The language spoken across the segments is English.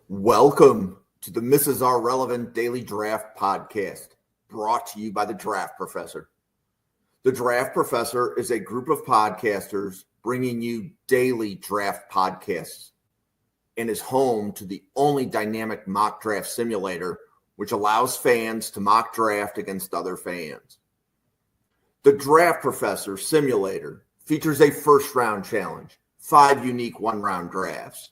Welcome to the Mrs. R Relevant Daily Draft Podcast, brought to you by the Draft Professor. The Draft Professor is a group of podcasters bringing you daily draft podcasts and is home to the only dynamic mock draft simulator which allows fans to mock draft against other fans. The Draft Professor Simulator features a first-round challenge, 5 unique one-round drafts.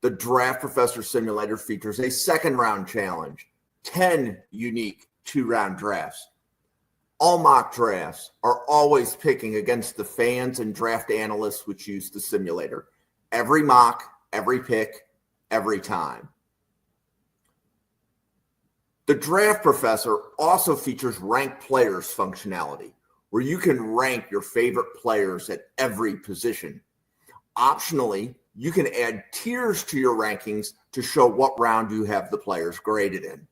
The Draft Professor Simulator features a second-round challenge, 10 unique 2-round drafts. All mock drafts are always picking against the fans and draft analysts which use the simulator. Every mock, every pick, every time. The Draft Professor also features ranked players functionality, where you can rank your favorite players at every position. Optionally, you can add tiers to your rankings to show what round you have the players graded in.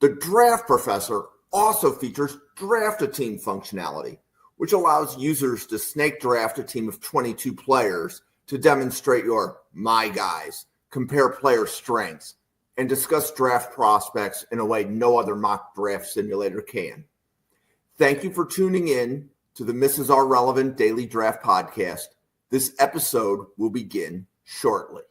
The Draft Professor also features Draft a Team functionality, which allows users to snake draft a team of 22 players to demonstrate your my guys, compare player strengths, and discuss draft prospects in a way no other mock draft simulator can. Thank you for tuning in to the Mrs. R Relevant Daily Draft Podcast. This episode will begin shortly.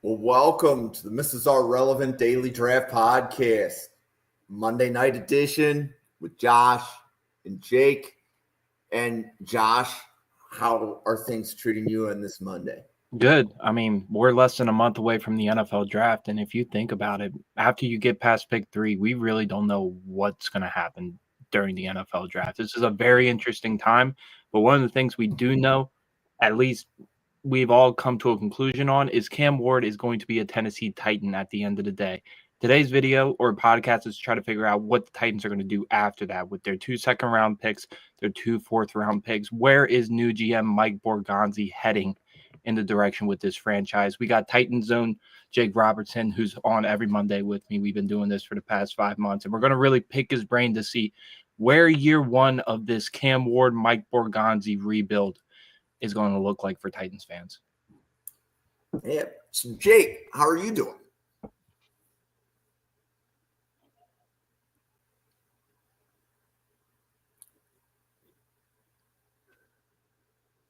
Well, welcome to the Mrs. R Relevant Daily Draft Podcast, Monday night edition with Josh and Jake. And Josh, how are things treating you on this Monday? Good. I mean, we're less than a month away from the NFL draft. And if you think about it, after you get past pick 3, we really don't know what's going to happen during the NFL draft. This is a very interesting time. But one of the things we do know, at least we've all come to a conclusion on, is Cam Ward is going to be a Tennessee Titan at the end of the day. Today's video or podcast is to try to figure out what the Titans are going to do after that with their 2 second-round picks, their 2 fourth-round picks. Where is new GM Mike Borgonzi heading in the direction with this franchise? We got Titans Zone Jake Robertson, who's on every Monday with me. We've been doing this for the past 5 months, and we're going to really pick his brain to see where year 1 of this Cam Ward, Mike Borgonzi rebuild is going to look like for Titans fans. Yeah. So Jake, how are you doing?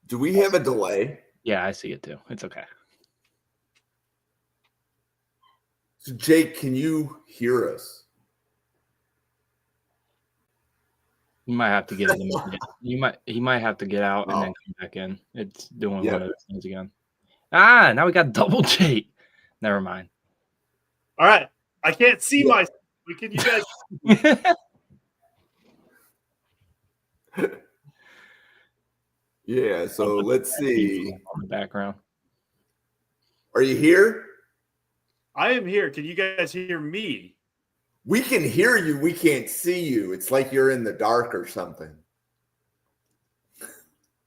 Do we have a delay? Yeah, I see it too. It's okay. So Jake, can you hear us? You might have to get in the minute. He might have to get out and then come back in. It's doing one of those things again. Now we got double Jake. Never mind. All right. I can't see myself. Can you guys? Yeah, so let's see. On the background. Are you here? I am here. Can you guys hear me? We can hear you. We can't see you. It's like you're in the dark or something.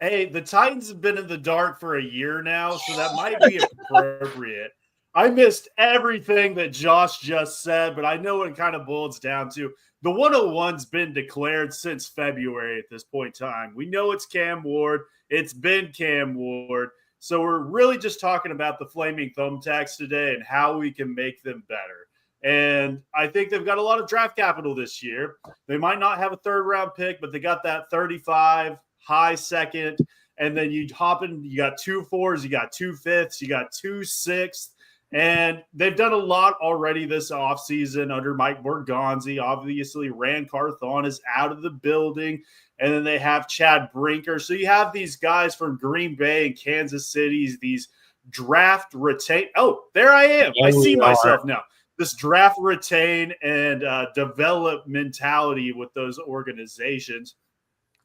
Hey, the Titans have been in the dark for a year now, so that might be appropriate. I missed everything that Josh just said, but I know what it kind of boils down to. The 101's been declared since February at this point in time. We know it's Cam Ward. It's been Cam Ward. So we're really just talking about the flaming thumbtacks today and how we can make them better. And I think they've got a lot of draft capital this year. They might not have a 3rd-round pick, but they got that 35, high second. And then you hop in, you got 2 4s, you got 2 5ths, you got 2 6ths. And they've done a lot already this offseason under Mike Borgonzi. Obviously, Rand Carthon is out of the building. And then they have Chad Brinker. So you have these guys from Green Bay and Kansas City, these draft retain. Oh, there I am. I see myself now. This draft retain and develop mentality with those organizations.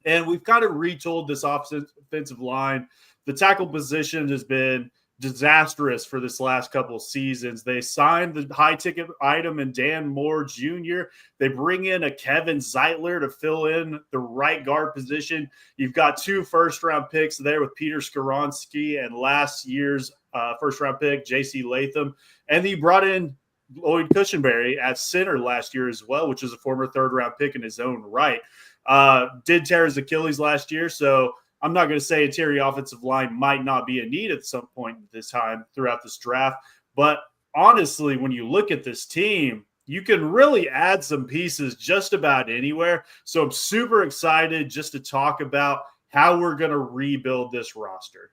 And we've kind of retold this offensive line. The tackle position has been disastrous for this last couple of seasons. They signed the high-ticket item in Dan Moore Jr. They bring in a Kevin Zeitler to fill in the right guard position. You've got 2 first-round picks there with Peter Skoronski and last year's first-round pick, J.C. Latham. And you brought in Lloyd Cushenberry at center last year as well, which is a former 3rd-round pick in his own right. Did tear his Achilles last year, so I'm not going to say interior offensive line might not be a need at some point this time throughout this draft. But honestly, when you look at this team, you can really add some pieces just about anywhere. So I'm super excited just to talk about how we're going to rebuild this roster.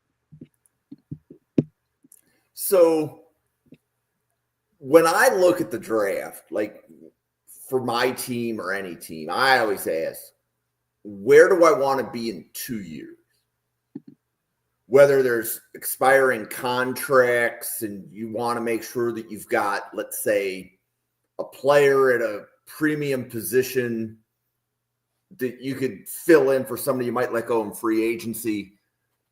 So when I look at the draft, like for my team or any team, I always ask, where do I want to be in 2 years? Whether there's expiring contracts and you want to make sure that you've got, let's say, a player at a premium position that you could fill in for somebody you might let go in free agency.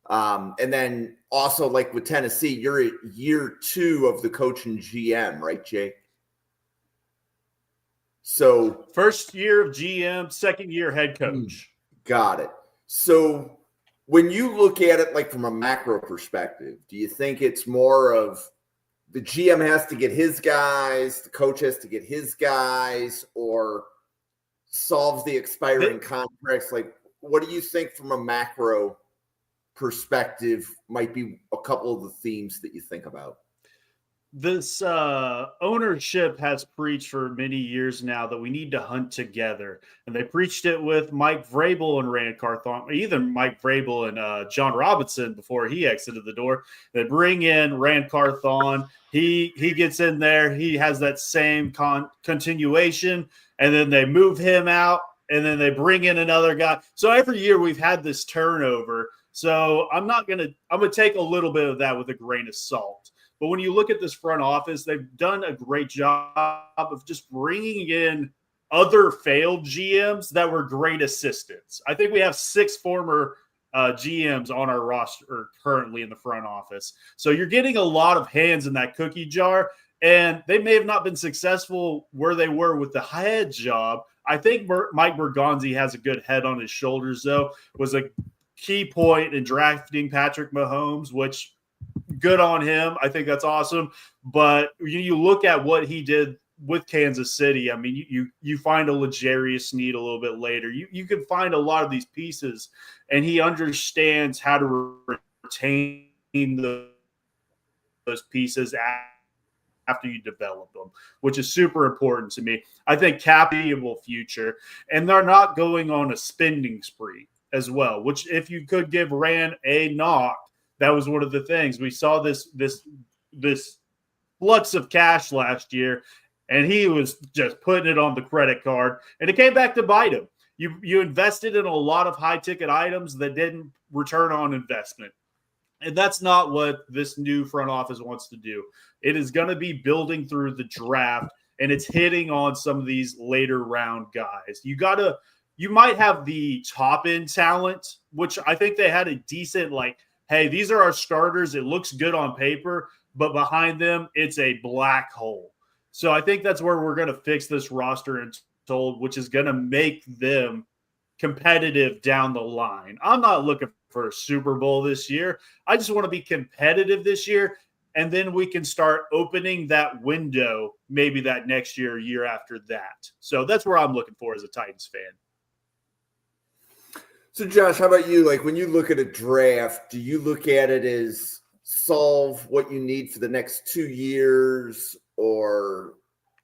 And then also, like with Tennessee, you're at year 2 of the coach and GM, right, Jake? So first year of GM, second year head coach. Got it. So when you look at it like from a macro perspective, do you think it's more of the GM has to get his guys, the coach has to get his guys, or solves the expiring contracts? Like, what do you think from a macro perspective might be a couple of the themes that you think about? This ownership has preached for many years now that we need to hunt together. And they preached it with Mike Vrabel and Rand Carthon, either Mike Vrabel and John Robinson before he exited the door. They bring in Rand Carthon. He gets in there. He has that same continuation. And then they move him out. And then they bring in another guy. So every year we've had this turnover. So I'm going to take a little bit of that with a grain of salt. But when you look at this front office, they've done a great job of just bringing in other failed GMs that were great assistants. I think we have 6 former GMs on our roster currently in the front office. So you're getting a lot of hands in that cookie jar, and they may have not been successful where they were with the head job. I think Mike Bergonzi has a good head on his shoulders, though. Was a key point in drafting Patrick Mahomes, which – good on him. I think that's awesome. But you look at what he did with Kansas City. I mean, you find a L'Jarius Sneed a little bit later. You can find a lot of these pieces, and he understands how to retain those pieces after you develop them, which is super important to me. I think capable future, and they're not going on a spending spree as well, which if you could give Rand a knock, that was one of the things. We saw this flux of cash last year, and he was just putting it on the credit card, and it came back to bite him. You invested in a lot of high-ticket items that didn't return on investment, and that's not what this new front office wants to do. It is going to be building through the draft, and it's hitting on some of these later round guys. You might have the top-end talent, which I think they had a decent, hey, these are our starters. It looks good on paper, but behind them, it's a black hole. So I think that's where we're going to fix this roster and told, which is going to make them competitive down the line. I'm not looking for a Super Bowl this year. I just want to be competitive this year, and then we can start opening that window maybe that next year, year after that. So that's where I'm looking for as a Titans fan. So, Josh, how about you? Like, when you look at a draft, do you look at it as solve what you need for the next 2 years, or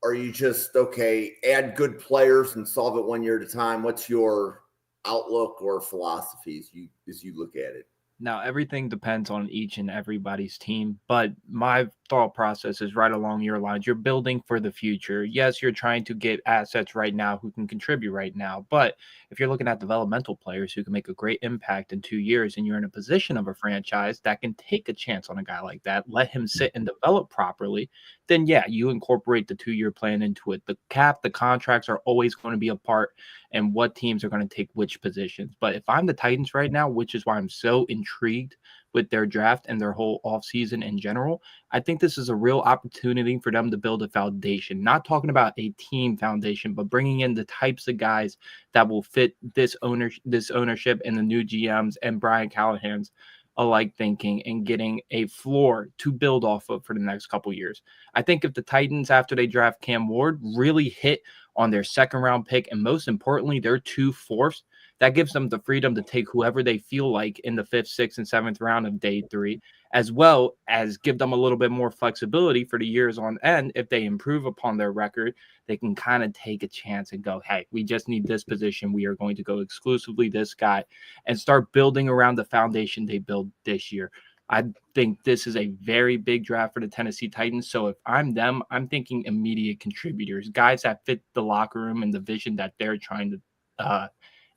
are you just, okay, add good players and solve it 1 year at a time? What's your outlook or philosophy as you look at it? Now, everything depends on each and everybody's team, but my thought process is right along your lines. You're building for the future. Yes, you're trying to get assets right now who can contribute right now, but if you're looking at developmental players who can make a great impact in 2 years and you're in a position of a franchise that can take a chance on a guy like that, let him sit and develop properly, then yeah, you incorporate the 2-year plan into it. The cap, the contracts are always going to be a part, and what teams are going to take which positions. But if I'm the Titans right now, which is why I'm so intrigued with their draft and their whole offseason in general, I think this is a real opportunity for them to build a foundation. Not talking about a team foundation, but bringing in the types of guys that will fit this ownership and the new GMs and Brian Callahan's alike thinking, and getting a floor to build off of for the next couple years. I think if the Titans, after they draft Cam Ward, really hit on their second round pick, and most importantly, their 2 fourths, that gives them the freedom to take whoever they feel like in the 5th, 6th, and 7th round of day 3, as well as give them a little bit more flexibility for the years on end. If they improve upon their record, they can kind of take a chance and go, hey, we just need this position. We are going to go exclusively this guy, and start building around the foundation they built this year. I think this is a very big draft for the Tennessee Titans. So if I'm them, I'm thinking immediate contributors, guys that fit the locker room and the vision that they're trying to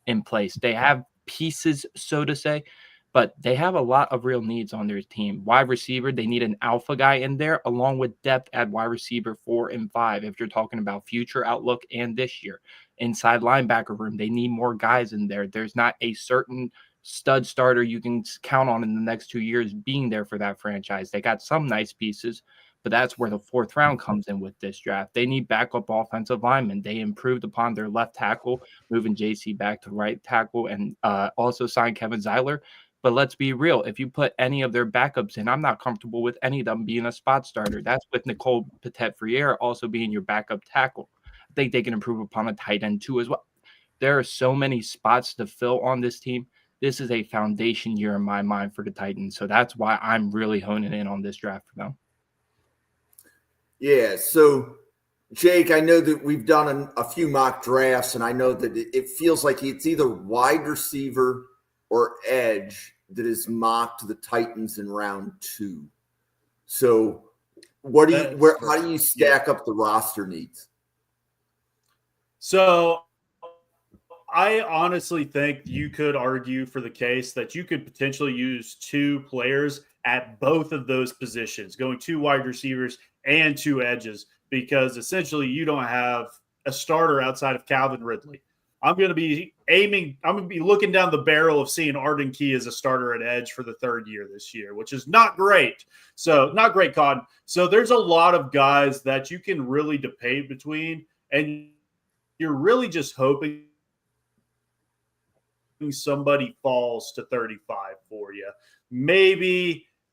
in place. They have pieces, so to say, but they have a lot of real needs on their team. Wide receiver, they need an alpha guy in there, along with depth at wide receiver 4 and 5. If you're talking about future outlook and this year, inside linebacker room, they need more guys in there. There's not a certain stud starter you can count on in the next 2 years being there for that franchise. They got some nice pieces, but that's where the 4th round comes in with this draft. They need backup offensive linemen. They improved upon their left tackle, moving JC back to right tackle, and also signed Kevin Zeiler. But let's be real. If you put any of their backups in, I'm not comfortable with any of them being a spot starter. That's with Nicole Petit-Friere also being your backup tackle. I think they can improve upon a tight end too as well. There are so many spots to fill on this team. This is a foundation year in my mind for the Titans. So that's why I'm really honing in on this draft for them. Yeah. So, Jake, I know that we've done a few mock drafts, and I know that it feels like it's either wide receiver or edge that is mocked to the Titans in round 2. So how do you stack up the roster needs? So I honestly think you could argue for the case that you could potentially use 2 players at both of those positions, going 2 wide receivers and 2 edges, because essentially you don't have a starter outside of Calvin Ridley. I'm going to be looking down the barrel of seeing Arden Key as a starter at edge for the 3rd year this year, which is not great. So not great, Cotton. So there's a lot of guys that you can really debate between, and you're really just hoping somebody falls to 35 for you.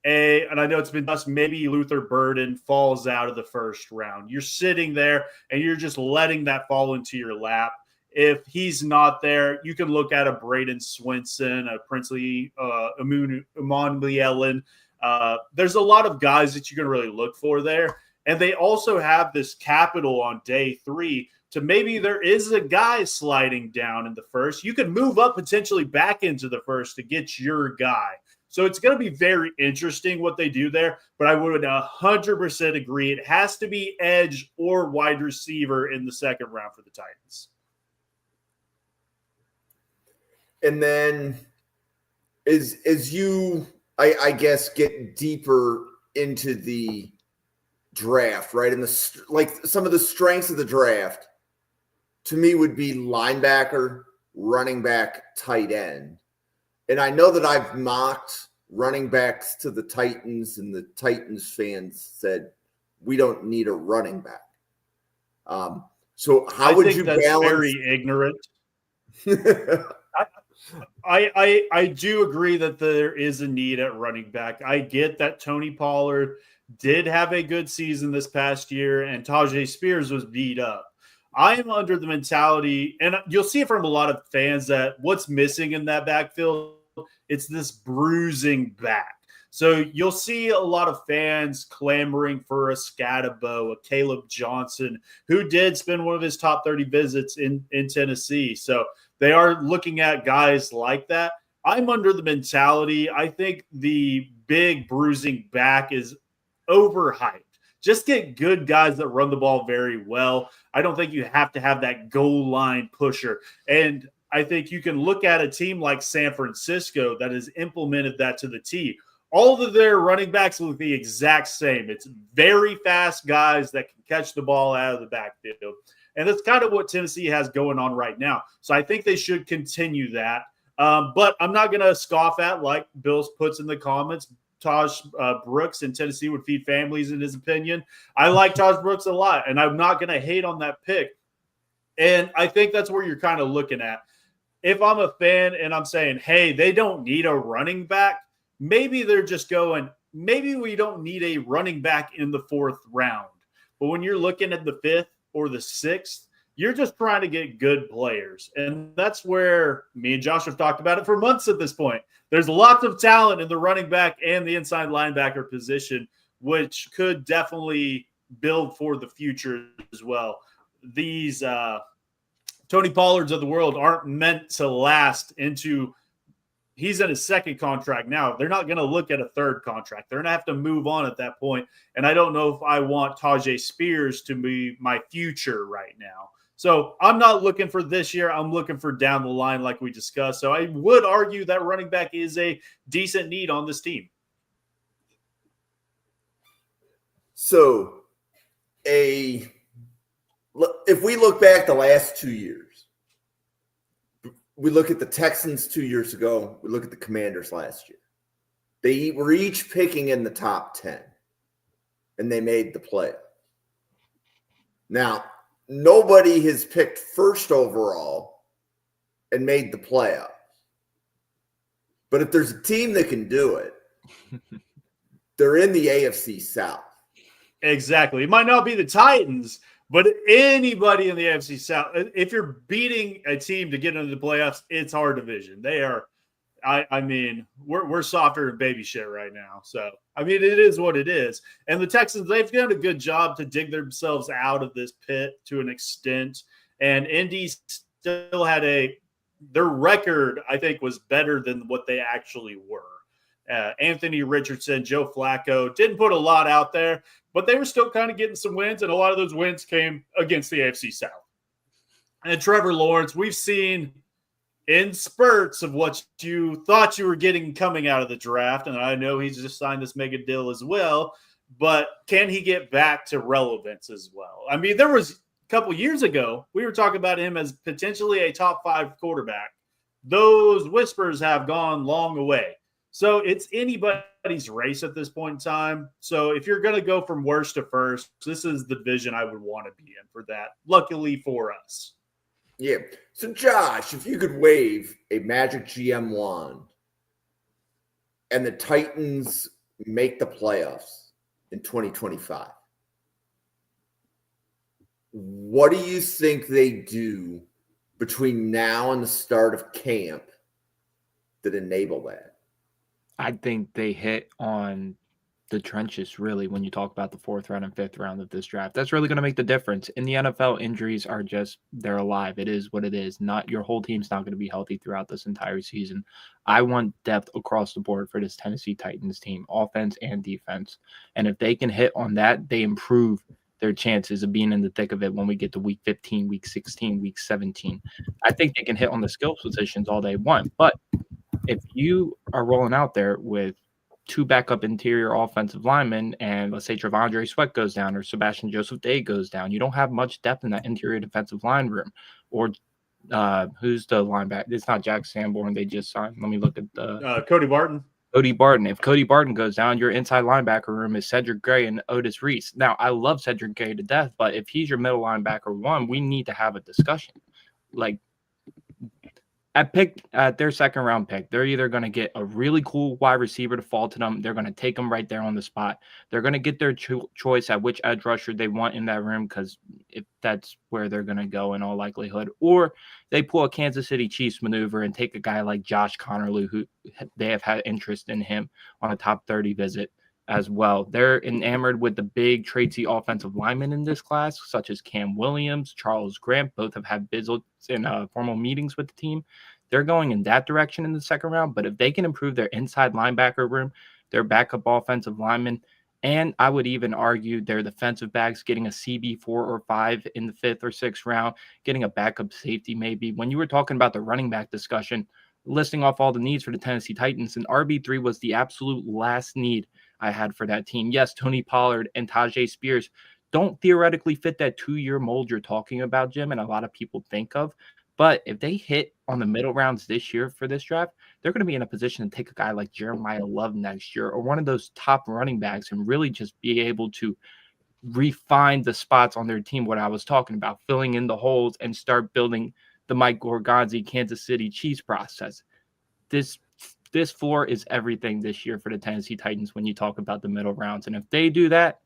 And I know it's been just maybe Luther Burden falls out of the 1st round. You're sitting there and you're just letting that fall into your lap. If he's not there, you can look at a Braden Swinson, a Princely Imanbellen. There's a lot of guys that you can really look for there. And they also have this capital on day 3 to maybe there is a guy sliding down in the 1st. You can move up potentially back into the 1st to get your guy. So it's going to be very interesting what they do there. But I would 100% agree. It has to be edge or wide receiver in the 2nd round for the Titans. And then as you, I guess, get deeper into the draft, right? And some of the strengths of the draft to me would be linebacker, running back, tight end. And I know that I've mocked running backs to the Titans, and the Titans fans said, we don't need a running back. So how would you balance? That's very ignorant. I do agree that there is a need at running back. I get that Tony Pollard did have a good season this past year, and Tajay Spears was beat up. I am under the mentality, and you'll see it from a lot of fans, that what's missing in that backfield, it's this bruising back. So you'll see a lot of fans clamoring for a Scatabo, a Caleb Johnson, who did spend one of his top 30 visits in Tennessee. So they are looking at guys like that. I'm under the mentality, I think the big bruising back is overhyped. Just get good guys that run the ball very well. I don't think you have to have that goal line pusher. And I think you can look at a team like San Francisco that has implemented that to the T. All of their running backs look the exact same. It's very fast guys that can catch the ball out of the backfield. And that's kind of what Tennessee has going on right now. So I think they should continue that. But I'm not going to scoff at, like Bill puts in the comments, Taj Brooks in Tennessee would feed families, in his opinion. I like Taj Brooks a lot, and I'm not going to hate on that pick. And I think that's where you're kind of looking at. If I'm a fan and I'm saying, hey, they don't need a running back, maybe they're just going, maybe we don't need a running back in the 4th round. But when you're looking at the 5th or the 6th, You're just trying to get good players. And that's where me and Josh have talked about it for months at this point. There's lots of talent in the running back and the inside linebacker position, which could definitely build for the future as well. These Tony Pollards of the world aren't meant to last into – he's in his second contract now. They're not going to look at a third contract. They're going to have to move on at that point. And I don't know if I want Tajay Spears to be my future right now. So I'm not looking for this year. I'm looking for down the line like we discussed. So I would argue that running back is a decent need on this team. So if we look back the last 2 years, we look at the Texans 2 years ago, we look at the Commanders last year. They were each picking in the top 10, and they made the play. Now, nobody has picked first overall and made the playoffs. But if there's a team that can do it, they're in the AFC South. Exactly. It might not be the Titans, but anybody in the AFC South, if you're beating a team to get into the playoffs, it's our division. They are, I mean, we're softer than baby shit right now. So, I mean, it is what it is. And the Texans, they've done a good job to dig themselves out of this pit to an extent. And Indy still had their record, I think, was better than what they actually were. Anthony Richardson, Joe Flacco didn't put a lot out there, but they were still kind of getting some wins, and a lot of those wins came against the AFC South. And Trevor Lawrence, we've seen in spurts of what you thought you were getting coming out of the draft, and I know he's just signed this mega deal as well, but can he get back to relevance as well? I mean, there was a couple years ago, we were talking about him as potentially a top 5 quarterback. Those whispers have gone long away. So it's anybody's race at this point in time. So if you're going to go from worst to first, this is the division I would want to be in for that. Luckily for us. Yeah. So Josh, if you could wave a magic GM wand and the Titans make the playoffs in 2025, what do you think they do between now and the start of camp that enable that? I think they hit on the trenches, really, when you talk about the 4th round and 5th round of this draft. That's really going to make the difference. In the NFL, injuries are just, they're alive. It is what it is. Not your whole team's not going to be healthy throughout this entire season. I want depth across the board for this Tennessee Titans team, offense and defense. And if they can hit on that, they improve their chances of being in the thick of it when we get to week 15, week 16, week 17. I think they can hit on the skill positions all they want, but if you are rolling out there with 2 backup interior offensive linemen and let's say Trevondre Sweat goes down or Sebastian Joseph Day goes down, you don't have much depth in that interior defensive line room. Or who's the linebacker? It's not Jack Sanborn. They just signed. Let me look at the Cody Barton. Cody Barton. If Cody Barton goes down, your inside linebacker room is Cedric Gray and Otis Reese. Now, I love Cedric Gray to death, but if he's your middle linebacker one, we need to have a discussion. Like, at their 2nd round pick, they're either going to get a really cool wide receiver to fall to them. They're going to take them right there on the spot. They're going to get their choice at which edge rusher they want in that room, because if that's where they're going to go in all likelihood. Or they pull a Kansas City Chiefs maneuver and take a guy like Josh Connerly, who they have had interest in him on a top 30 visit as well. They're enamored with the big tradesy offensive linemen in this class, such as Cam Williams, Charles Grant. Both have had visits in formal meetings with the team. They're going in that direction in the 2nd round. But if they can improve their inside linebacker room, their backup offensive linemen, and I would even argue their defensive backs, getting a CB 4 or 5 in the 5th or 6th round, getting a backup safety maybe. When you were talking about the running back discussion, listing off all the needs for the Tennessee Titans, and RB3 was the absolute last need I had for that team. Yes, Tony Pollard and Tajay Spears don't theoretically fit that 2-year mold you're talking about, Jim, and a lot of people think of. But if they hit on the middle rounds this year for this draft, they're going to be in a position to take a guy like Jeremiah Love next year, or one of those top running backs, and really just be able to refine the spots on their team, what I was talking about, filling in the holes, and start building the Mike Gorgonzi Kansas City Chiefs process. This floor is everything this year for the Tennessee Titans when you talk about the middle rounds. And if they do that,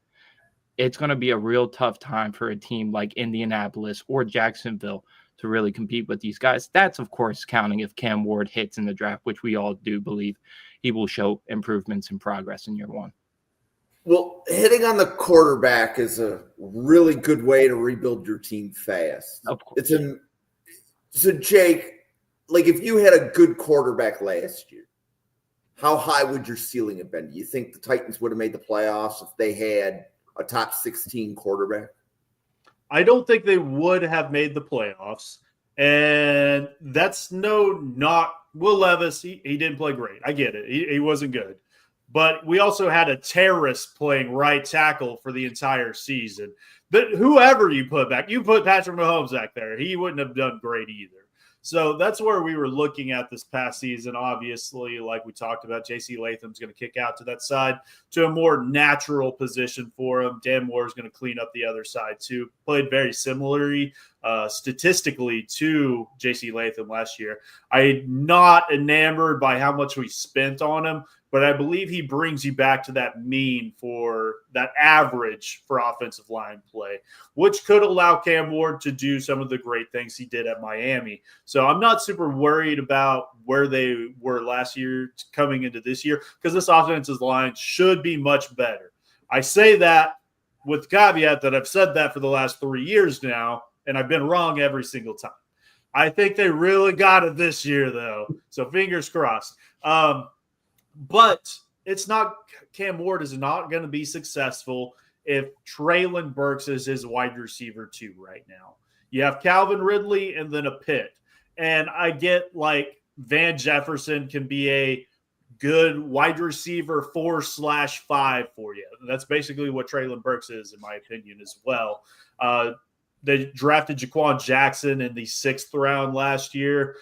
it's going to be a real tough time for a team like Indianapolis or Jacksonville to really compete with these guys. That's, of course, counting if Cam Ward hits in the draft, which we all do believe he will show improvements and progress in year one. Well, hitting on the quarterback is a really good way to rebuild your team fast. Of course. So, Jake, like if you had a good quarterback last year, how high would your ceiling have been? Do you think the Titans would have made the playoffs if they had a top 16 quarterback? I don't think they would have made the playoffs. And that's not Will Levis. He didn't play great. I get it. He wasn't good. But we also had a terrorist playing right tackle for the entire season. But whoever you put back, you put Patrick Mahomes back there, he wouldn't have done great either. So that's where we were looking at this past season. Obviously, like we talked about, J.C. Latham's going to kick out to that side to a more natural position for him. Dan Moore is going to clean up the other side too. Played very similarly statistically to J.C. Latham last year. I'm not enamored by how much we spent on him, but I believe he brings you back to that mean for that average for offensive line play, which could allow Cam Ward to do some of the great things he did at Miami. So I'm not super worried about where they were last year coming into this year because this offensive line should be much better. I say that with the caveat that I've said that for the last 3 years now, and I've been wrong every single time. I think they really got it this year, though. So fingers crossed. But it's not – Cam Ward is not going to be successful if Treylon Burks is his wide receiver 2 right now. You have Calvin Ridley and then a Pitt. And I get like Van Jefferson can be a good wide receiver 4/5 for you. That's basically what Treylon Burks is, in my opinion, as well. They drafted Jaquan Jackson in the 6th round last year.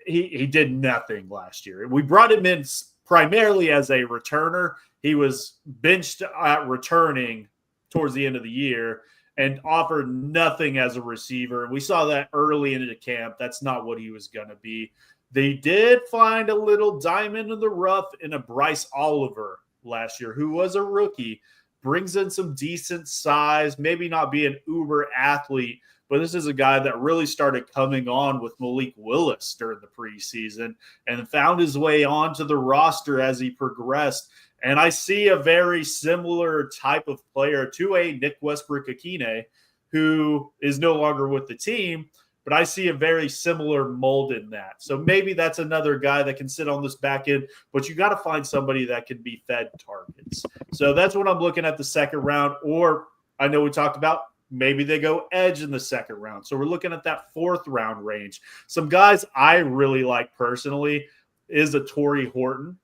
He did nothing last year. We brought him in primarily as a returner. He was benched at returning towards the end of the year and offered nothing as a receiver. We saw that early into camp. That's not what he was going to be. They did find a little diamond in the rough in a Bryce Oliver last year, who was a rookie, brings in some decent size, maybe not be an uber athlete, but this is a guy that really started coming on with Malik Willis during the preseason and found his way onto the roster as he progressed. And I see a very similar type of player to a Nick Westbrook-Akine, who is no longer with the team, but I see a very similar mold in that. So maybe that's another guy that can sit on this back end, but you got to find somebody that can be fed targets. So that's what I'm looking at the second round. Or I know we talked about maybe they go edge in the second round. So we're looking at that 4th round range. Some guys I really like personally is a Torrey Horton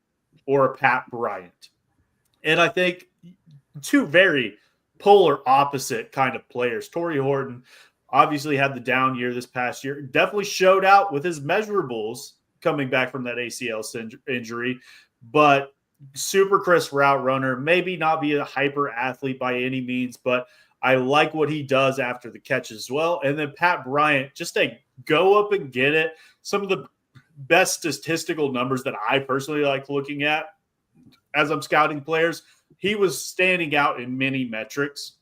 or a Pat Bryant. And I think two very polar opposite kind of players. Torrey Horton obviously had the down year this past year. Definitely showed out with his measurables coming back from that ACL injury. But super crisp route runner. Maybe not be a hyper athlete by any means, but I like what he does after the catch as well. And then Pat Bryant, just a go up and get it. Some of the best statistical numbers that I personally like looking at as I'm scouting players, he was standing out in many metrics.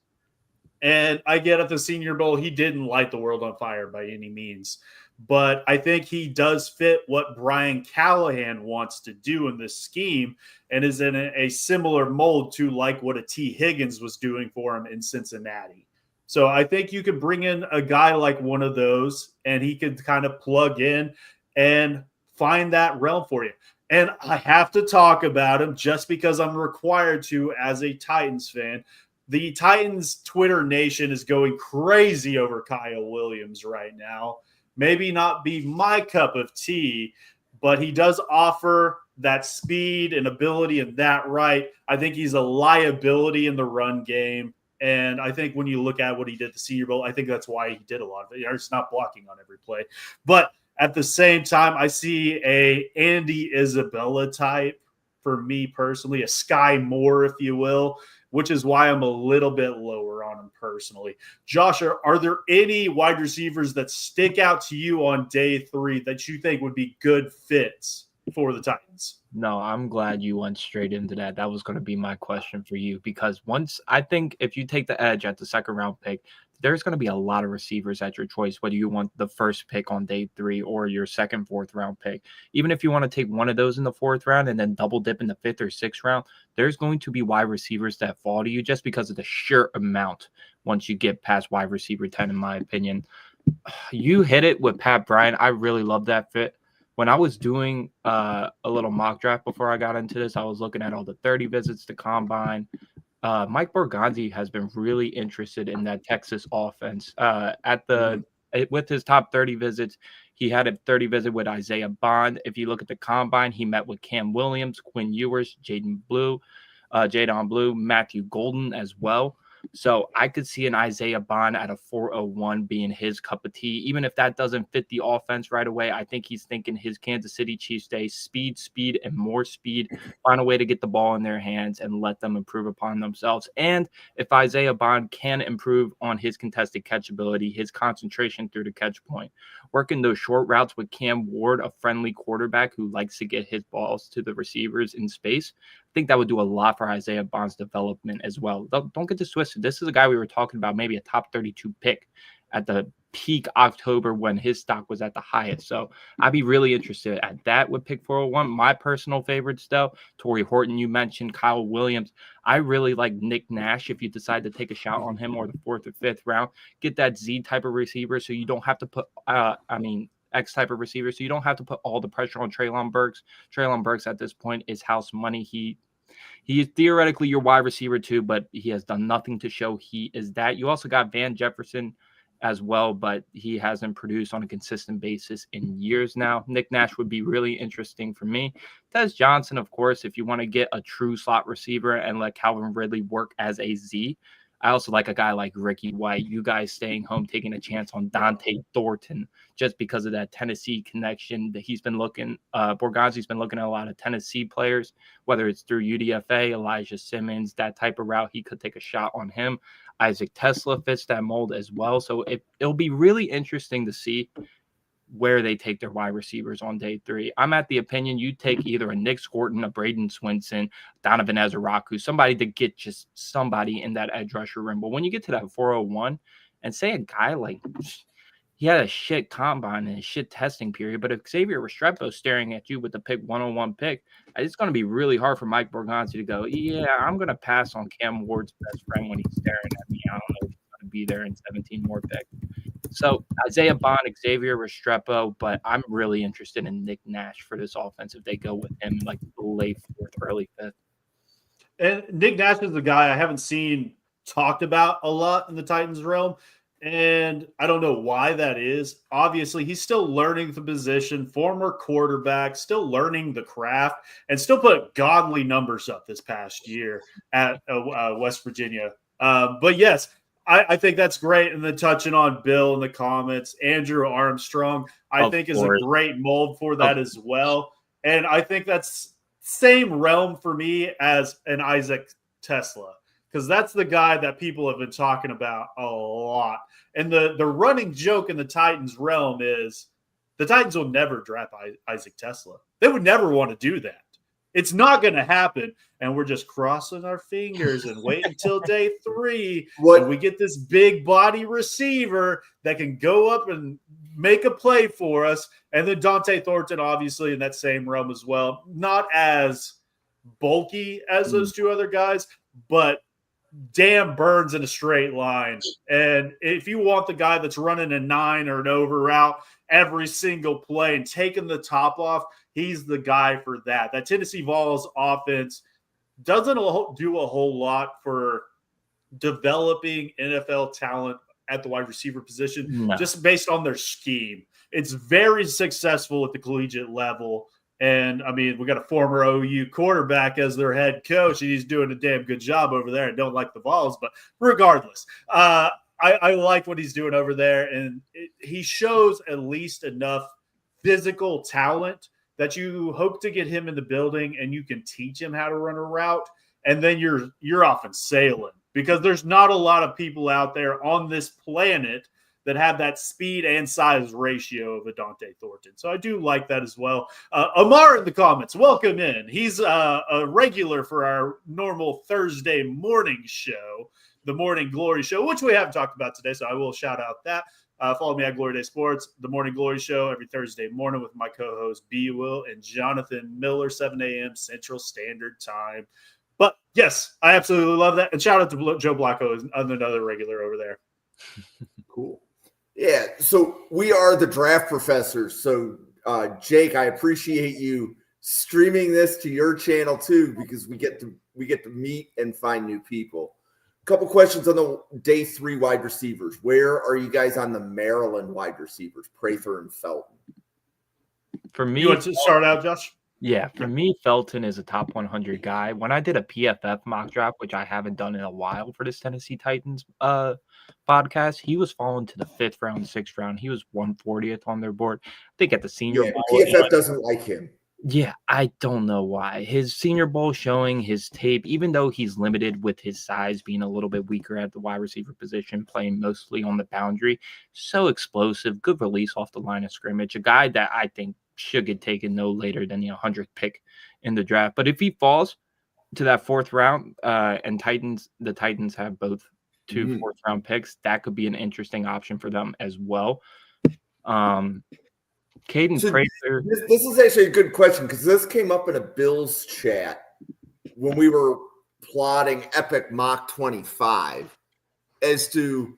And I get at the Senior Bowl, he didn't light the world on fire by any means. But I think he does fit what Brian Callahan wants to do in this scheme and is in a similar mold to like what a T. Higgins was doing for him in Cincinnati. So I think you could bring in a guy like one of those and he could kind of plug in and find that realm for you. And I have to talk about him just because I'm required to as a Titans fan. The Titans Twitter nation is going crazy over Kyle Williams right now. Maybe not be my cup of tea, but he does offer that speed and ability and that right. I think he's a liability in the run game. And I think when you look at what he did at the Senior Bowl, I think that's why he did a lot of it. It's not blocking on every play. But at the same time, I see a Andy Isabella type for me personally, a Sky Moore, if you will, which is why I'm a little bit lower on him personally. Josh, are there any wide receivers that stick out to you on day 3 that you think would be good fits for the Titans. No, I'm glad you went straight into that. That was going to be my question for you, because I think if you take the edge at the second round pick, there's going to be a lot of receivers at your choice, whether you want the first pick on day 3 or your second, fourth round pick. Even if you want to take one of those in the 4th round and then double dip in the 5th or 6th round, there's going to be wide receivers that fall to you just because of the sheer amount once you get past wide receiver 10, in my opinion. You hit it with Pat Bryant. I really love that fit. When I was doing a little mock draft before I got into this, I was looking at all the 30 visits to combine. Mike Borgonzi has been really interested in that Texas offense. With his top 30 visits, he had a 30 visit with Isaiah Bond. If you look at the combine, he met with Cam Williams, Quinn Ewers, Jadon Blue, Matthew Golden as well. So I could see an Isaiah Bond at a 401 being his cup of tea. Even if that doesn't fit the offense right away, I think he's thinking his Kansas City Chiefs day, speed, and more speed. Find a way to get the ball in their hands and let them improve upon themselves. And if Isaiah Bond can improve on his contested catch ability, his concentration through the catch point, working those short routes with Cam Ward, a friendly quarterback who likes to get his balls to the receivers in space, I think that would do a lot for Isaiah Bond's development as well. Don't get this twisted. This is a guy we were talking about, maybe a top 32 pick at the peak October when his stock was at the highest. So I'd be really interested at that with pick 401. My personal favorites, though, Torrey Horton, you mentioned, Kyle Williams. I really like Nick Nash if you decide to take a shot on him, or the 4th or 5th round. Get that Z type of receiver so you don't have to put, X type of receiver, so you don't have to put all the pressure on Treylon Burks. Treylon Burks at this point is house money. He is theoretically your wide receiver too, but he has done nothing to show he is that. You also got Van Jefferson as well, but he hasn't produced on a consistent basis in years now. Nick Nash would be really interesting for me. Des Johnson, of course, if you want to get a true slot receiver and let Calvin Ridley work as a Z. I also like a guy like Ricky White. You guys staying home, taking a chance on Dante Thornton just because of that Tennessee connection that he's been looking. Borgonzi's been looking at a lot of Tennessee players, whether it's through UDFA, Elijah Simmons, that type of route. He could take a shot on him. Isaac Tesla fits that mold as well. So it'll be really interesting to see where they take their wide receivers on day 3. I'm at the opinion you take either a Nick Scorton, a Braden Swinson, Donovan Ezeraku, somebody to get just somebody in that edge rusher room. But when you get to that 401 and say a guy like he had a shit combine and a shit testing period, but if Xavier Restrepo staring at you with the pick 101 pick, it's going to be really hard for Mike Borgonzi to go, yeah, I'm going to pass on Cam Ward's best friend when he's staring at me. I don't know if he's going to be there in 17 more picks. So Isaiah Bond, Xavier Restrepo, but I'm really interested in Nick Nash for this offense if they go with him like late 4th, early 5th. And Nick Nash is the guy I haven't seen talked about a lot in the Titans realm, and I don't know why that is. Obviously, he's still learning the position, former quarterback, still learning the craft, and still put godly numbers up this past year at West Virginia. But yes, I think that's great. And then touching on Bill in the comments, Andrew Armstrong, I think is a great mold for that as well. And I think that's same realm for me as an Isaac Tesla, because that's the guy that people have been talking about a lot. And the running joke in the Titans realm is the Titans will never draft Isaac Tesla. They would never want to do that. It's not going to happen, and we're just crossing our fingers and wait until day 3 when we get this big body receiver that can go up and make a play for us. And then Dante Thornton, obviously, in that same realm as well. Not as bulky as those two other guys, but damn burns in a straight line. And if you want the guy that's running a 9 or an over route every single play and taking the top off, he's the guy for that. That Tennessee Vols offense doesn't do a whole lot for developing NFL talent at the wide receiver position, just based on their scheme. It's very successful at the collegiate level. And, I mean, we got a former OU quarterback as their head coach, and he's doing a damn good job over there. I don't like the Vols, but regardless, I like what he's doing over there. And he shows at least enough physical talent that you hope to get him in the building and you can teach him how to run a route. And then you're off and sailing, because there's not a lot of people out there on this planet that have that speed and size ratio of a Dante Thornton. So I do like that as well. Amar in the comments, welcome in. He's a regular for our normal Thursday morning show, the Morning Glory Show, which we haven't talked about today, so I will shout out that. Follow me at Glory Day Sports, the Morning Glory Show, every Thursday morning with my co-hosts B. Will and Jonathan Miller, 7 a.m. Central Standard Time. But yes, I absolutely love that. And shout out to Joe Blacko, another regular over there. Cool. Yeah, so we are the draft professors. So, Jake, I appreciate you streaming this to your channel too, because we get to meet and find new people. A couple questions on the day 3 wide receivers. Where are you guys on the Maryland wide receivers, Prather and Felton? For me, you want to start out, Josh? Yeah, for me, Felton is a top 100 guy. When I did a PFF mock draft, which I haven't done in a while for this Tennessee Titans podcast, he was falling to the 5th round, 6th round. He was 140th on their board. I think at the Senior Bowl. PFF doesn't like him. Yeah, I don't know why. His Senior Bowl showing his tape, even though he's limited with his size being a little bit weaker at the wide receiver position, playing mostly on the boundary, so explosive, good release off the line of scrimmage, a guy that I think should get taken no later than the 100th pick in the draft. But if he falls to that 4th round, and the Titans have both 2 4th round picks, that could be an interesting option for them as well. Caden Prather. This is actually a good question because this came up in a Bills chat when we were plotting Epic Mock 25 as to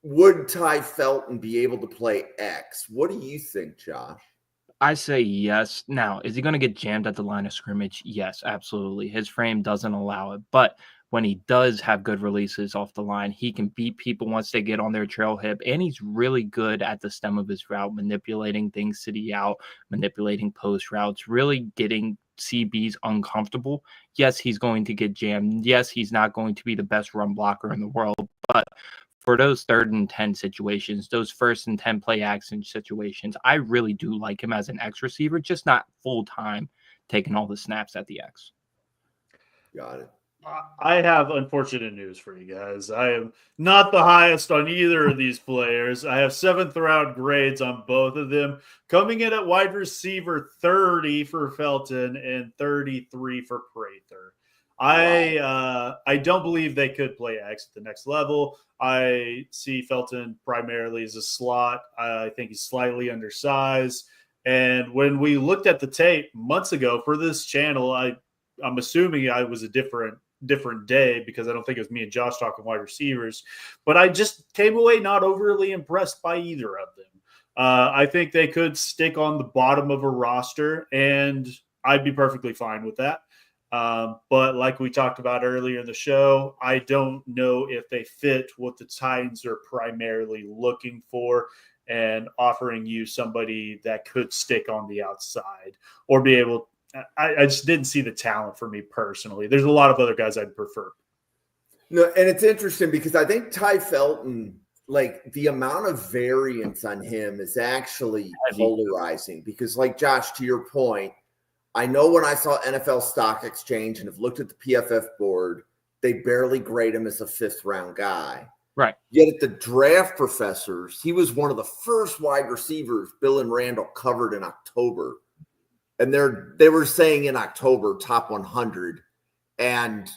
would Ty Felton be able to play X? What do you think, Josh? I say yes. Now, is he going to get jammed at the line of scrimmage? Yes, absolutely. His frame doesn't allow it. But when he does have good releases off the line, he can beat people once they get on their trail hip. And he's really good at the stem of his route, manipulating things city out, manipulating post routes, really getting CBs uncomfortable. Yes, he's going to get jammed. Yes, he's not going to be the best run blocker in the world. But for those 3rd and 10 situations, those 1st and 10 play action situations, I really do like him as an X receiver, just not full time taking all the snaps at the X. Got it. I have unfortunate news for you guys. I am not the highest on either of these players. I have 7th round grades on both of them, coming in at wide receiver 30 for Felton and 33 for Prather. I don't believe they could play X at the next level. I see Felton primarily as a slot. I think he's slightly undersized. And when we looked at the tape months ago for this channel, I'm assuming I was a different day because I don't think it was me and Josh talking wide receivers, but I just came away not overly impressed by either of them. I think they could stick on the bottom of a roster, and I'd be perfectly fine with that. But like we talked about earlier in the show, I don't know if they fit what the Titans are primarily looking for and offering you somebody that could stick on the outside or be able. I just didn't see the talent for me personally. There's a lot of other guys I'd prefer. No, and it's interesting because I think Ty Felton, like the amount of variance on him is actually polarizing because, like Josh, to your point, I know when I saw NFL Stock Exchange and have looked at the PFF board, they barely grade him as a 5th round guy. Right. Yet at the draft professors, he was one of the first wide receivers Bill and Randall covered in October. And they were saying in October, top 100. And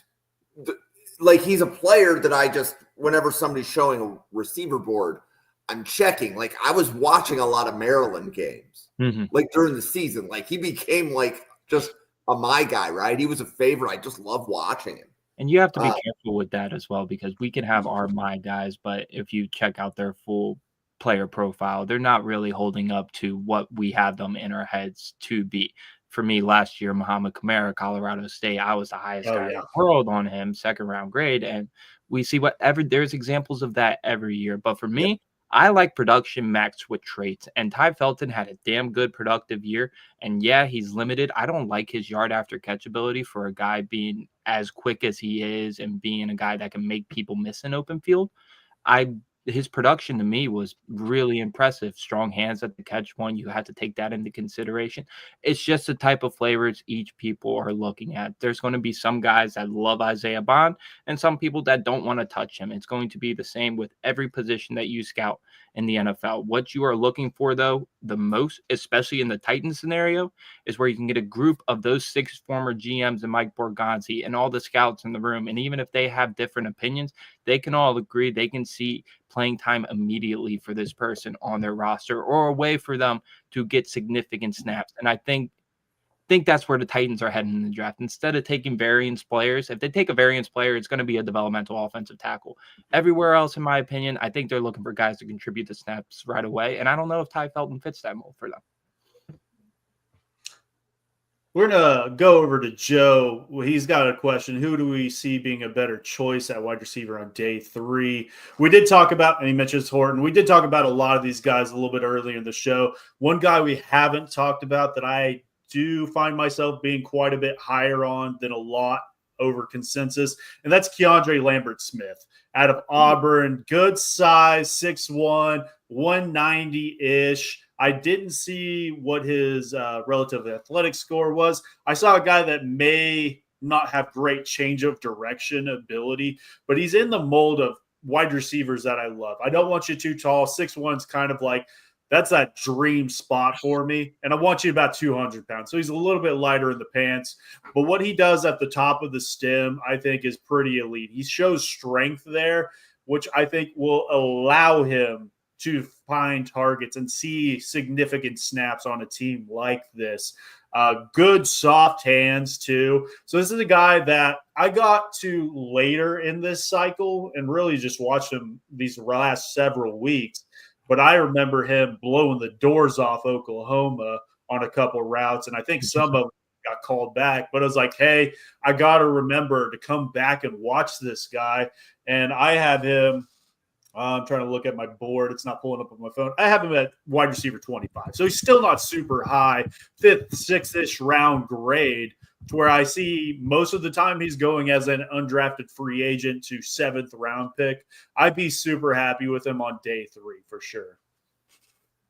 like he's a player that I just, whenever somebody's showing a receiver board, I'm checking. Like I was watching a lot of Maryland games, like during the season. Like he became like just a my guy, right? He was a favorite. I just love watching him. And you have to be careful with that as well because we can have our my guys, but if you check out their full player profile, they're not really holding up to what we have them in our heads to be. For me, last year, Muhammad Kamara, Colorado State, I was the highest guy in the world on him, 2nd round grade. And we see there's examples of that every year. But for me, I like production matched with traits. And Ty Felton had a damn good productive year. And yeah, he's limited. I don't like his yard after catch ability for a guy being as quick as he is and being a guy that can make people miss an open field. I his production to me was really impressive. Strong hands at the catch point. You had to take that into consideration. It's just the type of flavors each people are looking at. There's going to be some guys that love Isaiah Bond and some people that don't want to touch him. It's going to be the same with every position that you scout in the NFL. What you are looking for, though, the most, especially in the Titans scenario, is where you can get a group of those 6 former GMs and Mike Borgonzi and all the scouts in the room. And even if they have different opinions, they can all agree they can see playing time immediately for this person on their roster or a way for them to get significant snaps. And I think that's where the Titans are heading in the draft. Instead of taking variance players, if they take a variance player, it's going to be a developmental offensive tackle. Everywhere else, in my opinion, I think they're looking for guys to contribute the snaps right away. And I don't know if Ty Felton fits that mold for them. We're going to go over to Joe. He's got a question. Who do we see being a better choice at wide receiver on day 3? We did talk about, and he mentions Horton. We did talk about a lot of these guys a little bit earlier in the show. One guy we haven't talked about that I do find myself being quite a bit higher on than a lot over consensus, and that's Keandre Lambert-Smith out of Auburn. Good size, 6'1", 190-ish. I didn't see what his relative athletic score was. I saw a guy that may not have great change of direction ability, but he's in the mold of wide receivers that I love. I don't want you too tall. 6'1" is kind of like, that's that dream spot for me. And I want you about 200 pounds. So he's a little bit lighter in the pants. But what he does at the top of the stem, I think, is pretty elite. He shows strength there, which I think will allow him to find targets and see significant snaps on a team like this. Good soft hands too. So this is a guy that I got to later in this cycle and really just watched him these last several weeks. But I remember him blowing the doors off Oklahoma on a couple routes, and I think some of them got called back. But I was like, hey, I got to remember to come back and watch this guy. And I have him I'm trying to look at my board. It's not pulling up on my phone. I have him at wide receiver 25. So he's still not super high, 5th, 6th-ish round grade, to where I see most of the time he's going as an undrafted free agent to 7th round pick. I'd be super happy with him on day 3 for sure.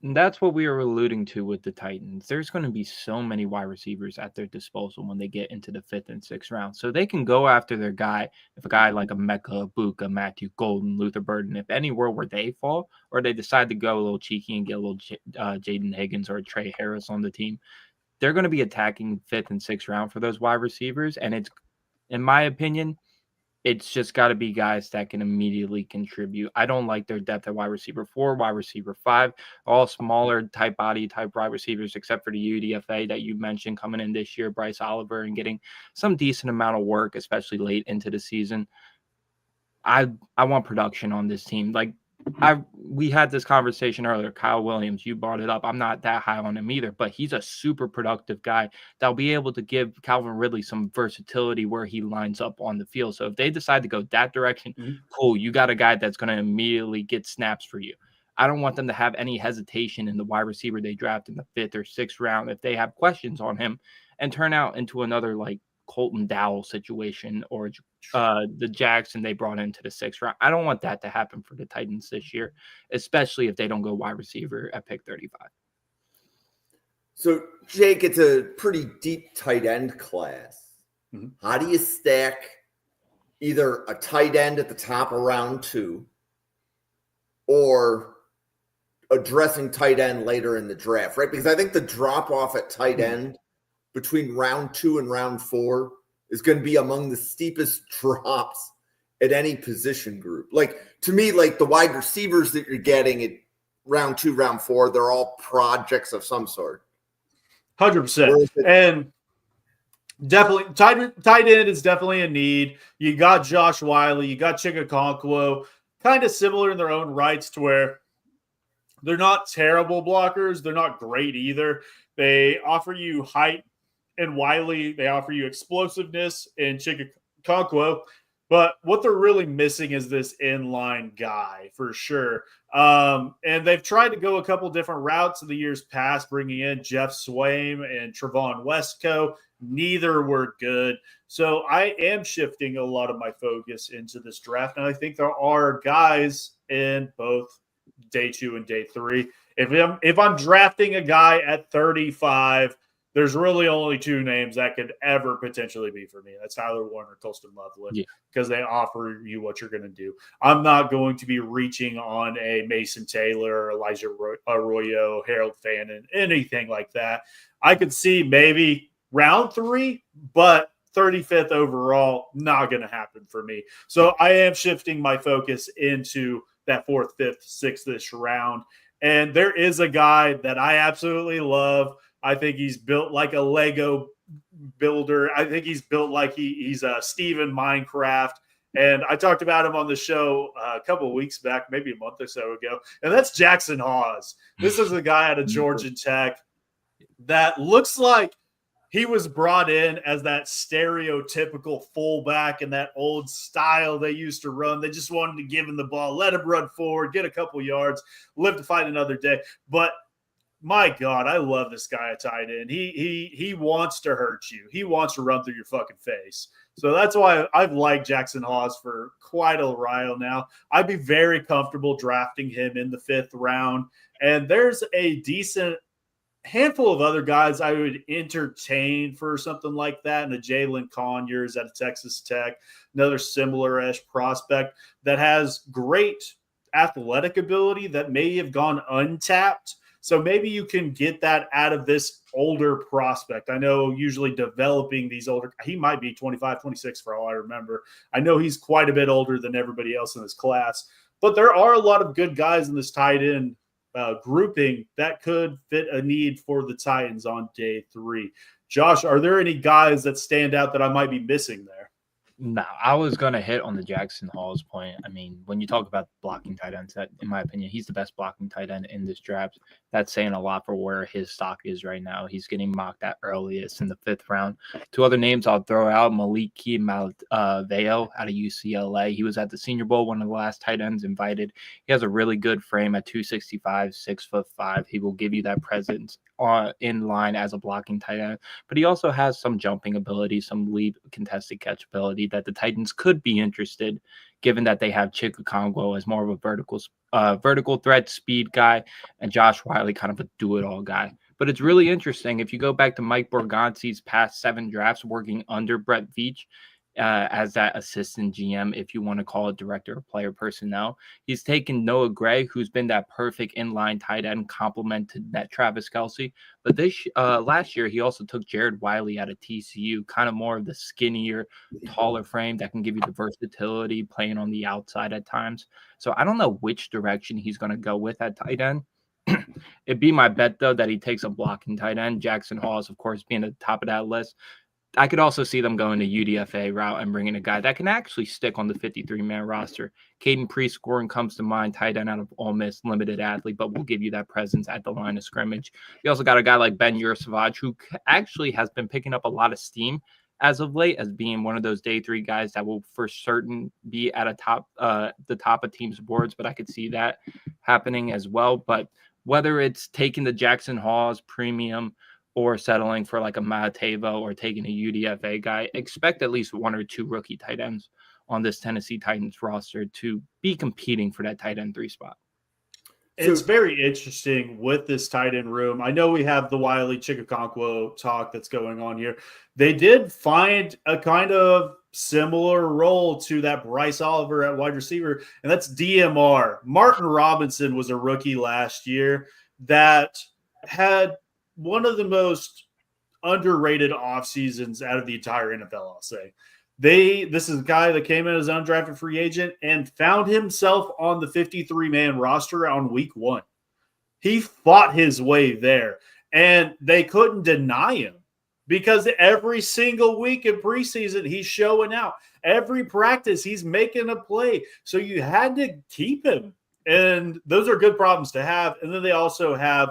And that's what we were alluding to with the Titans. There's going to be so many wide receivers at their disposal when they get into the 5th and 6th round. So they can go after their guy. If a guy like a Mecca, Buka, Matthew Golden, Luther Burden, if anywhere where they fall, or they decide to go a little cheeky and get a little Jaden Higgins or Trey Harris on the team, they're going to be attacking 5th and 6th round for those wide receivers. And it's, in my opinion, it's just got to be guys that can immediately contribute. I don't like their depth at wide receiver 4, wide receiver 5, all smaller type body type wide receivers, except for the UDFA that you mentioned coming in this year, Bryce Oliver, and getting some decent amount of work, especially late into the season. I want production on this team. Like we had this conversation earlier. Kyle Williams, you brought it up. I'm not that high on him either, but he's a super productive guy that'll be able to give Calvin Ridley some versatility where he lines up on the field. So if they decide to go that direction, cool. You got a guy that's going to immediately get snaps for you. I don't want them to have any hesitation in the wide receiver they draft in the 5th or 6th round if they have questions on him and turn out into another like Colton Dowell situation or the Jackson they brought into the 6th round. I don't want that to happen for the Titans this year, especially if they don't go wide receiver at pick 35. So, Jake, it's a pretty deep tight end class. How do you stack either a tight end at the top of round 2 or addressing tight end later in the draft, right? Because I think the drop off at tight end between round 2 and round 4 is going to be among the steepest drops at any position group. Like, to me, like the wide receivers that you're getting at round 2, round 4, they're all projects of some sort. 100%. And definitely tight end is definitely a need. You got Josh Wiley, you got Chikakonkwo, kind of similar in their own rights to where they're not terrible blockers. They're not great either. They offer you height and Wiley. They offer you explosiveness in Chikakonkwo. But what they're really missing is this inline guy for sure. And they've tried to go a couple different routes in the years past, bringing in Jeff Swaim and Trevon Westco. Neither were good. So I am shifting a lot of my focus into this draft. And I think there are guys in both day 2 and day 3. If I'm drafting a guy at 35, there's really only 2 names that could ever potentially be for me. That's Tyler Warner, Colston Loveland, because they offer you what you're going to do. I'm not going to be reaching on a Mason Taylor, Elijah Arroyo, Harold Fannin, anything like that. I could see maybe round 3, but 35th overall, not going to happen for me. So I am shifting my focus into that 4th, 5th, 6th-ish round. And there is a guy that I absolutely love. I think he's built like a Lego builder. I think he's built like he's a Steven Minecraft. And I talked about him on the show a couple of weeks back, maybe a month or so ago. And that's Jackson Hawes. This is a guy out of Georgia Tech that looks like he was brought in as that stereotypical fullback in that old style they used to run. They just wanted to give him the ball, let him run forward, get a couple yards, live to fight another day. But my God, I love this guy at tight end. He wants to hurt you. He wants to run through your fucking face. So that's why I've liked Jackson Hawes for quite a while now. I'd be very comfortable drafting him in the 5th round. And there's a decent handful of other guys I would entertain for something like that. And a Jalen Conyers out of Texas Tech, another similar-ish prospect that has great athletic ability that may have gone untapped. So maybe you can get that out of this older prospect. I know usually developing these older, he might be 25, 26 for all I remember. I know he's quite a bit older than everybody else in this class, but there are a lot of good guys in this tight end grouping that could fit a need for the Titans on day 3. Josh, are there any guys that stand out that I might be missing there? No, I was going to hit on the Jackson Hawes point. I mean, when you talk about blocking tight ends, that, in my opinion, he's the best blocking tight end in this draft. That's saying a lot for where his stock is right now. He's getting mocked at earliest in the 5th round. 2 other names I'll throw out, Maliki Malveo out of UCLA. He was at the Senior Bowl, one of the last tight ends invited. He has a really good frame at 265, 6'5". He will give you that presence in line as a blocking tight end, but he also has some jumping ability, some lead contested catch ability that the Titans could be interested, given that they have Chickakongwo as more of a vertical threat speed guy, and Josh Wiley kind of a do-it-all guy. But it's really interesting if you go back to Mike Borgonzi's past 7 drafts working under Brett Veach as that assistant GM, if you want to call it director of player personnel. He's taken Noah Gray, who's been that perfect inline tight end complement to that Travis Kelce. But last year, he also took Jared Wiley out of TCU, kind of more of the skinnier, taller frame that can give you the versatility, playing on the outside at times. So I don't know which direction he's going to go with that tight end. It'd be my bet, though, that he takes a blocking tight end. Jackson Hawes, of course, being at the top of that list. I could also see them going to UDFA route and bringing a guy that can actually stick on the 53-man roster. Caden Prescorn comes to mind, tight end out of Ole Miss, limited athlete, but will give you that presence at the line of scrimmage. You also got a guy like Ben Yursavage, who actually has been picking up a lot of steam as of late as being one of those day 3 guys that will for certain be at the top of teams' boards, but I could see that happening as well. But whether it's taking the Jackson Hawes premium or settling for like a Mateo or taking a UDFA guy, expect at least 1 or 2 rookie tight ends on this Tennessee Titans roster to be competing for that tight end 3 spot. It's very interesting with this tight end room. I know we have the Wiley Chickakongwo talk that's going on here. They did find a kind of similar role to that Bryce Oliver at wide receiver, and that's DMR. Martin Robinson was a rookie last year that had one of the most underrated off seasons out of the entire NFL, I'll say. This is a guy that came in as an undrafted free agent and found himself on the 53-man roster on week 1. He fought his way there, and they couldn't deny him because every single week in preseason, he's showing out. Every practice, he's making a play. So you had to keep him, and those are good problems to have. And then they also have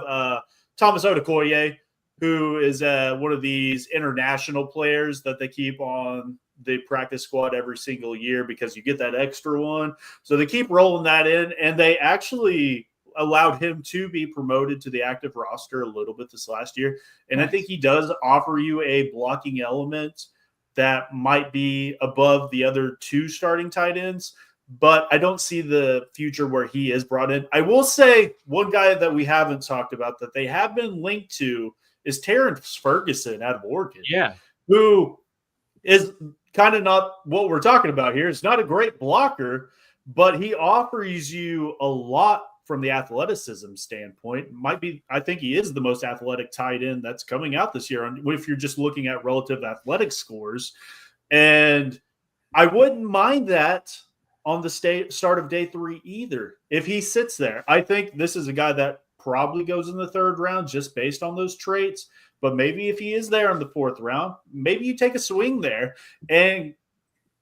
Thomas Odukoye, who is one of these international players that they keep on the practice squad every single year because you get that extra one. So they keep rolling that in, and they actually allowed him to be promoted to the active roster a little bit this last year. And nice. I think he does offer you a blocking element that might be above the other 2 starting tight ends. but I don't see the future where he is brought in. I will say one guy that we haven't talked about that they have been linked to is Terrence Ferguson out of Oregon. Yeah. Who is kind of not what we're talking about here. It's not a great blocker, but he offers you a lot from the athleticism standpoint. I think he is the most athletic tight end that's coming out this year if you're just looking at relative athletic scores. And I wouldn't mind that on the start of day 3 either if he sits there. I think this is a guy that probably goes in the 3rd round just based on those traits. But maybe if he is there in the 4th round, maybe you take a swing there and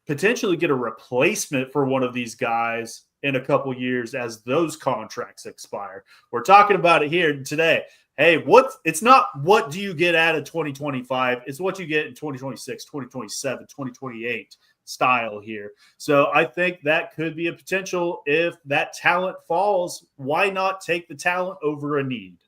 potentially get a replacement for one of these guys in a couple years as those contracts expire. We're talking about it here today. Hey, it's not what do you get out of 2025, it's what you get in 2026, 2027, 2028 style here. So I think that could be a potential if that talent falls. Why not take the talent over a need?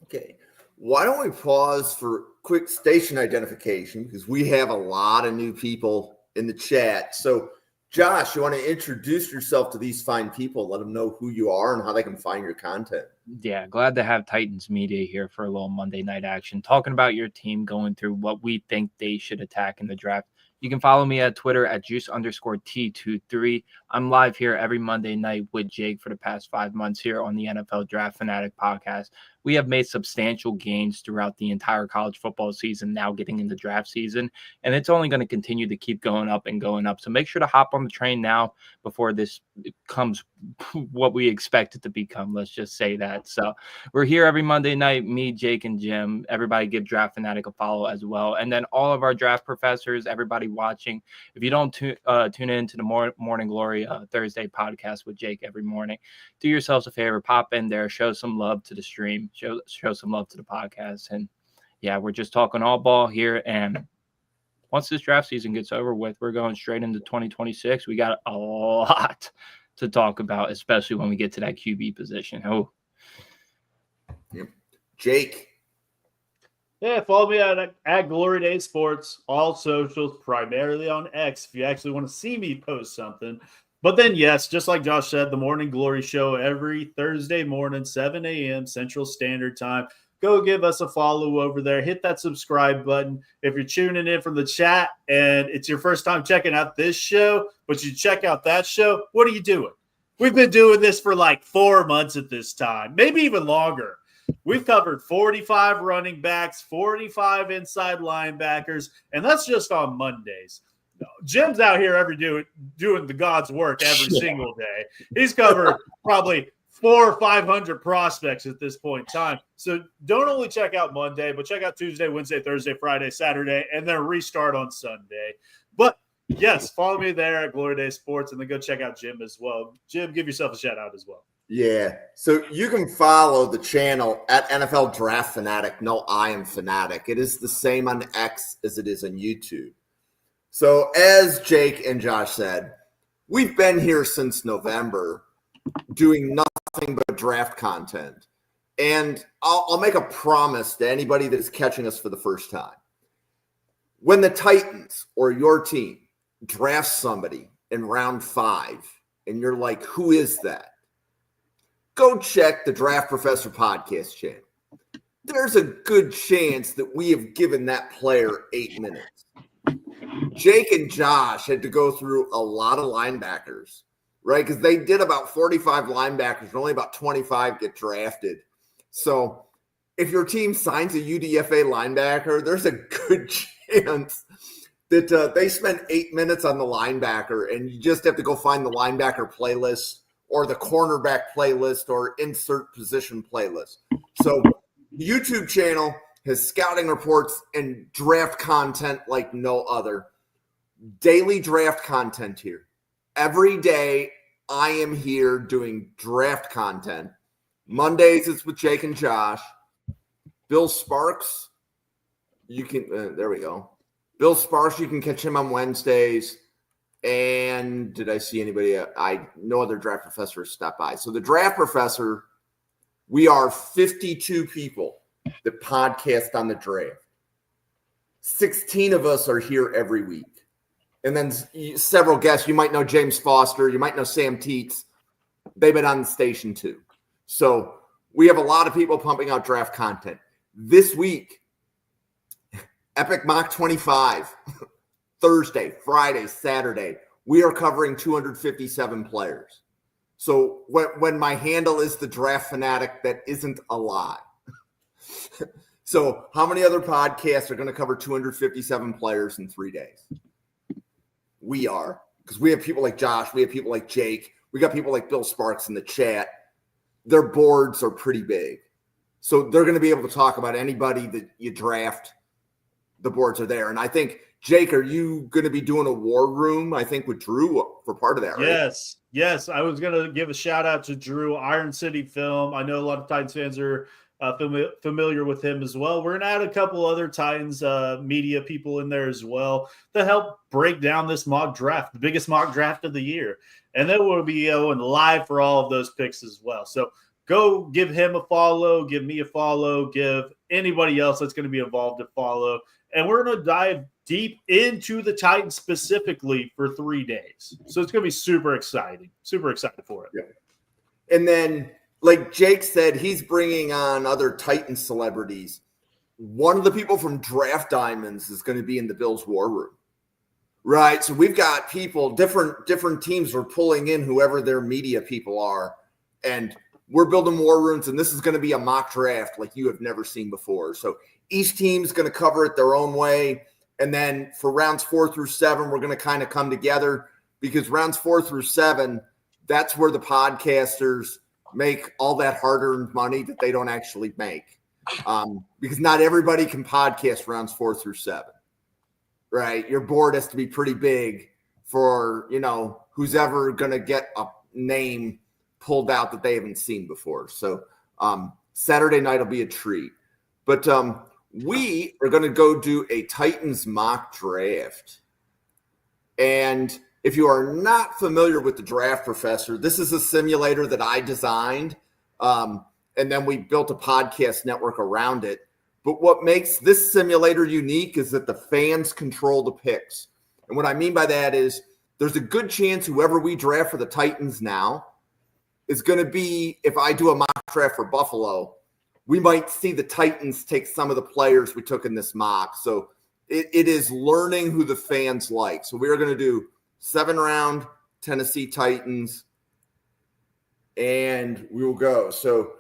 Okay. Why don't we pause for quick station identification, because we have a lot of new people in the chat. So, Josh, you want to introduce yourself to these fine people, let them know who you are and how they can find your content. Yeah, glad to have Titans Media here for a little Monday night action, talking about your team, going through what we think they should attack in the draft. You can follow me at Twitter at juice_T23. I'm live here every Monday night with Jake for the past 5 months here on the NFL Draft Fanatic podcast. We have made substantial gains throughout the entire college football season, now getting into draft season, and it's only going to continue to keep going up and going up. So make sure to hop on the train now before this becomes what we expect it to become. Let's just say that. So we're here every Monday night, me, Jake, and Jim. Everybody give Draft Fanatic a follow as well. And then all of our draft professors, everybody watching. If you don't tune in to the Morning Glory Thursday podcast with Jake every morning, do yourselves a favor, pop in there, show some love to the stream, show some love to the podcast. And yeah, we're just talking all ball here. And once this draft season gets over with, we're going straight into 2026. We got a lot to talk about, especially when we get to that QB position. Oh, yep. Jake. Yeah, follow me at Glory Day Sports, all socials, primarily on X if you actually want to see me post something. But then, yes, just like Josh said, the Morning Glory show every Thursday morning, 7 a.m. Central Standard Time. Go give us a follow over there. Hit that subscribe button. If you're tuning in from the chat and it's your first time checking out this show, but you check out that show, what are you doing? We've been doing this for like 4 months at this time, maybe even longer. We've covered 45 running backs, 45 inside linebackers, and that's just on Mondays. Jim's out here doing the God's work every single day. He's covered probably 400 or 500 prospects at this point in time. So don't only check out Monday, but check out Tuesday, Wednesday, Thursday, Friday, Saturday, and then restart on Sunday. But yes, follow me there at Glory Day Sports, and then go check out Jim as well. Jim, give yourself a shout out as well. Yeah. So you can follow the channel at NFL Draft Fanatic. No, I am Fanatic. It is the same on X as it is on YouTube. So as Jake and Josh said, we've been here since November doing nothing but draft content. And I'll make a promise to anybody that is catching us for the first time. When the Titans or your team drafts somebody in round 5 and you're like, who is that? Go check the Draft Professor podcast channel. There's a good chance that we have given that player 8 minutes. Jake and Josh had to go through a lot of linebackers, right? Because they did about 45 linebackers, and only about 25 get drafted. So if your team signs a UDFA linebacker, there's a good chance that they spent 8 minutes on the linebacker, and you just have to go find the linebacker playlist or the cornerback playlist or insert position playlist. So the YouTube channel has scouting reports and draft content like no other. Daily draft content here. Every day I am here doing draft content. Mondays it's with Jake and Josh. Bill Sparks, you can there we go. Bill Sparks, you can catch him on Wednesdays. And did I see anybody? No other draft professor stop by. So the Draft Professor, we are 52 people that podcast on the draft. 16 of us are here every week. And then several guests. You might know James Foster. You might know Sam Teets. They've been on the station too. So we have a lot of people pumping out draft content. This week, Epic Mock 25, Thursday, Friday, Saturday, we are covering 257 players. So when my handle is the draft fanatic, that isn't a lie. So how many other podcasts are going to cover 257 players in 3 days? We are, because we have people like Josh, we have people like Jake, we got people like Bill Sparks in the chat. Their boards are pretty big. So they're going to be able to talk about anybody that you draft. The boards are there. And I think, Jake, are you going to be doing a war room, I think, with Drew for part of that, right? Yes. I was going to give a shout out to Drew, Iron City Film. I know a lot of Titans fans are familiar with him as well. We're going to add a couple other Titans media people in there as well to help break down this mock draft, the biggest mock draft of the year. And then we'll be going live for all of those picks as well. So go give him a follow, give me a follow, give anybody else that's going to be involved a follow. And we're going to dive deep into the Titans specifically for 3 days. So it's going to be super exciting. Super excited for it. Yeah. And then, like Jake said, he's bringing on other Titans celebrities. One of the people from Draft Diamonds is going to be in the Bills War Room. Right. So we've got people, different teams are pulling in whoever their media people are. And we're building war rooms, and this is going to be a mock draft like you have never seen before. So each team's going to cover it their own way. And then for rounds 4 through 7, we're going to kind of come together, because rounds 4 through 7, that's where the podcasters make all that hard-earned money that they don't actually make. Because not everybody can podcast rounds 4 through 7. Right? Your board has to be pretty big for, who's ever going to get a name pulled out that they haven't seen before. So Saturday night will be a treat. But we are going to go do a Titans mock draft. And if you are not familiar with the Draft Professor, this is a simulator that I designed. And then we built a podcast network around it. But what makes this simulator unique is that the fans control the picks. And what I mean by that is there's a good chance whoever we draft for the Titans now is going to be, if I do a mock draft for Buffalo, we might see the Titans take some of the players we took in this mock. So it is learning who the fans like. So we are going to do 7-round Tennessee Titans, and we will go. So,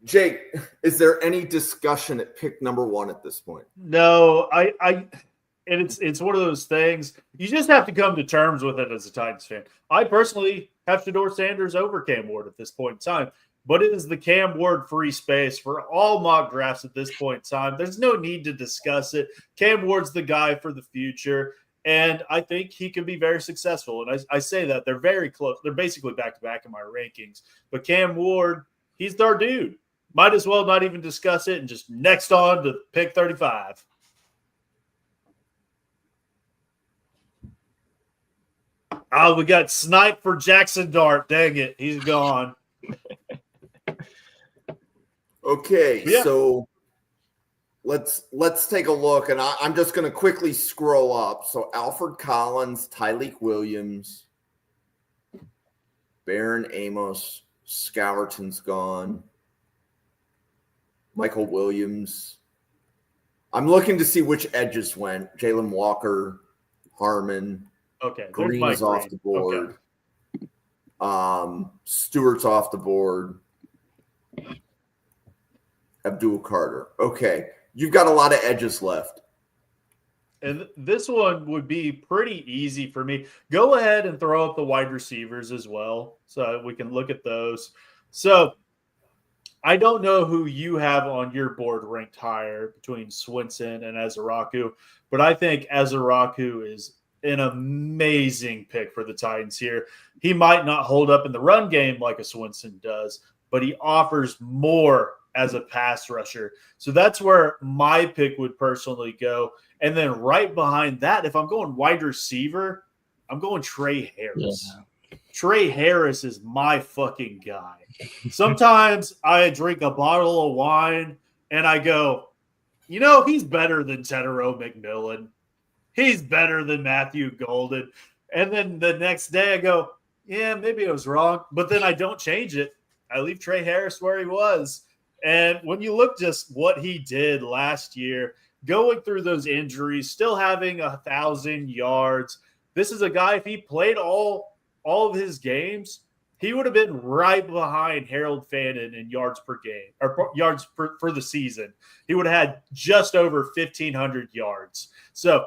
Jake, is there any discussion at pick number 1 at this point? No, and it's one of those things you just have to come to terms with it as a Titans fan. I personally have Shedeur Sanders over Cam Ward at this point in time, but it is the Cam Ward free space for all mock drafts at this point in time. There's no need to discuss it. Cam Ward's the guy for the future, and I think he can be very successful. And I say that they're very close. They're basically back-to-back in my rankings. But Cam Ward, he's our dude. Might as well not even discuss it and just next on to pick 35. Oh, we got sniped for Jackson Dart. Dang it. He's gone. Okay, yeah. So let's take a look, and I'm just going to quickly scroll up. So Alfred Collins, Tyleek Williams, Baron Amos, Scourton's gone. Michael Williams. I'm looking to see which edges went. Jalen Walker, Harmon. Okay. Green's off the board. Okay. Stewart's off the board. Abdul Carter. Okay. You've got a lot of edges left. And this one would be pretty easy for me. Go ahead and throw up the wide receivers as well so we can look at those. So I don't know who you have on your board ranked higher between Swinson and Azaraku, but I think Azaraku is an amazing pick for the Titans here. He might not hold up in the run game like a Swinson does, but he offers more as a pass rusher. So that's where my pick would personally go. And then right behind that, if I'm going wide receiver, I'm going Trey Harris. Yeah. Trey Harris is my fucking guy. Sometimes I drink a bottle of wine and I go, he's better than Tetero McMillan. he's better than Matthew Golden. And then the next day I go, yeah, maybe I was wrong. But then I don't change it. I leave Trey Harris where he was. And when you look just what he did last year, going through those injuries, still having 1,000 yards, this is a guy, if he played all of his games, he would have been right behind Harold Fannin in yards per game or yards for the season. He would have had just over 1,500 yards. So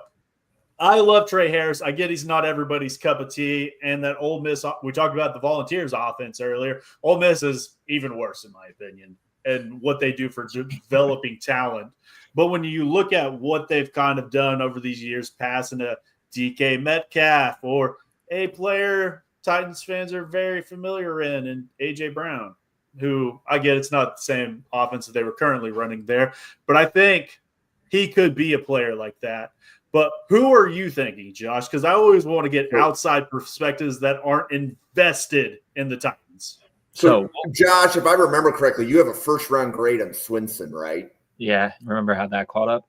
I love Trey Harris. I get he's not everybody's cup of tea. And that Ole Miss, we talked about the Volunteers offense earlier. Ole Miss is even worse, in my opinion, and what they do for developing talent. But when you look at what they've kind of done over these years, passing a DK Metcalf or a player Titans fans are very familiar in, and A.J. Brown, who I get it's not the same offense that they were currently running there, but I think he could be a player like that. But who are you thinking, Josh? Because I always want to get outside perspectives that aren't invested in the Titans. So, Josh, if I remember correctly, you have a first-round grade on Swinson, right? Yeah. Remember how that caught up?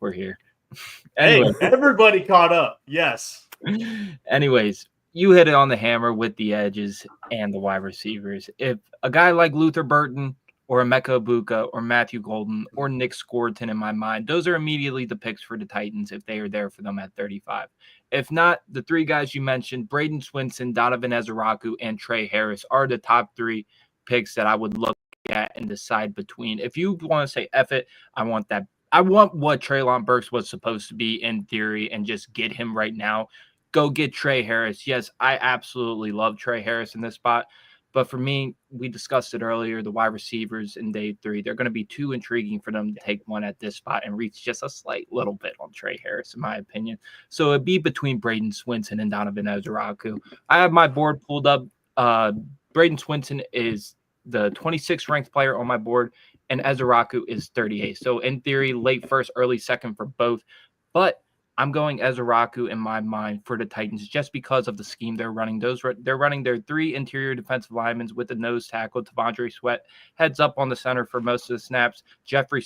We're here. Anyway. Hey, everybody caught up. Yes. Anyways, you hit it on the hammer with the edges and the wide receivers. If a guy like Luther Burton or Emeka Egbuka or Matthew Golden or Nick Scorton, in my mind, those are immediately the picks for the Titans if they are there for them at 35. If not, the three guys you mentioned, Braden Swinson, Donovan Ezeraku, and Trey Harris are the top three picks that I would look at and decide between. If you want to say, F it, I want that. I want what Treylon Burks was supposed to be in theory and just get him right now. Go get Trey Harris. Yes, I absolutely love Trey Harris in this spot. But for me, we discussed it earlier, the wide receivers in day 3, they're going to be too intriguing for them to take one at this spot and reach just a slight little bit on Trey Harris, in my opinion. So it'd be between Braden Swinson and Donovan Ezeraku. I have my board pulled up. Braden Swinson is the 26th ranked player on my board, and Ezeraku is 38th. So in theory, late first, early second for both. But I'm going Ezeraku in my mind for the Titans just because of the scheme they're running. They're running their 3 interior defensive linemen with the nose tackle. T'Vondre Sweat heads up on the center for most of the snaps. Jeffrey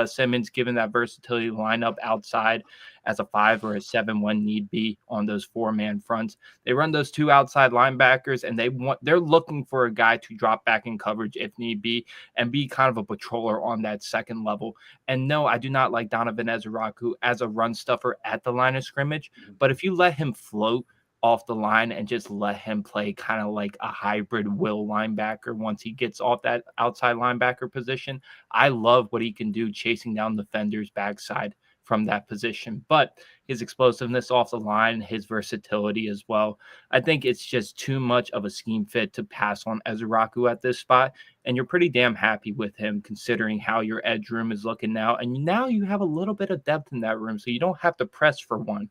Simmons, given that versatility, line up outside as a 5 or a 7 when need be on those 4-man fronts. They run those 2 outside linebackers, and they're looking for a guy to drop back in coverage if need be and be kind of a patroller on that second level. And no, I do not like Donovan Ezeraku as a run stuffer at the line of scrimmage, but if you let him float off the line and just let him play kind of like a hybrid will linebacker once he gets off that outside linebacker position, I love what he can do chasing down defenders backside from that position. But his explosiveness off the line, his versatility as well, I think it's just too much of a scheme fit to pass on Ezeraku at this spot. And you're pretty damn happy with him considering how your edge room is looking now. And now you have a little bit of depth in that room, so you don't have to press for one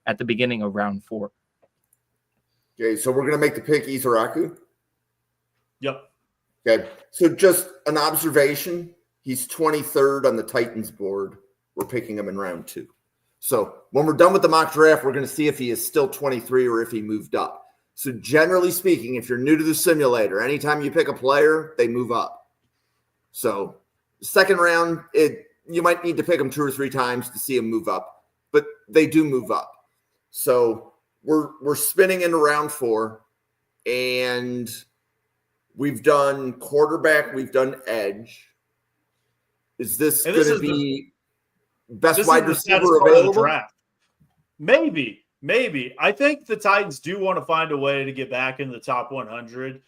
at the beginning of round 4. Okay, so we're going to make the pick Ezeraku? Yep. Okay, so just an observation. He's 23rd on the Titans board. We're picking him in round 2. So when we're done with the mock draft, we're going to see if he is still 23 or if he moved up. So generally speaking, if you're new to the simulator, anytime you pick a player, they move up. So second round, you might need to pick them 2 or 3 times to see them move up, but they do move up. So we're spinning into round 4, and we've done quarterback, we've done edge. Is this going to be best wide receiver available? Draft. Maybe. I think the Titans do want to find a way to get back in the top 100,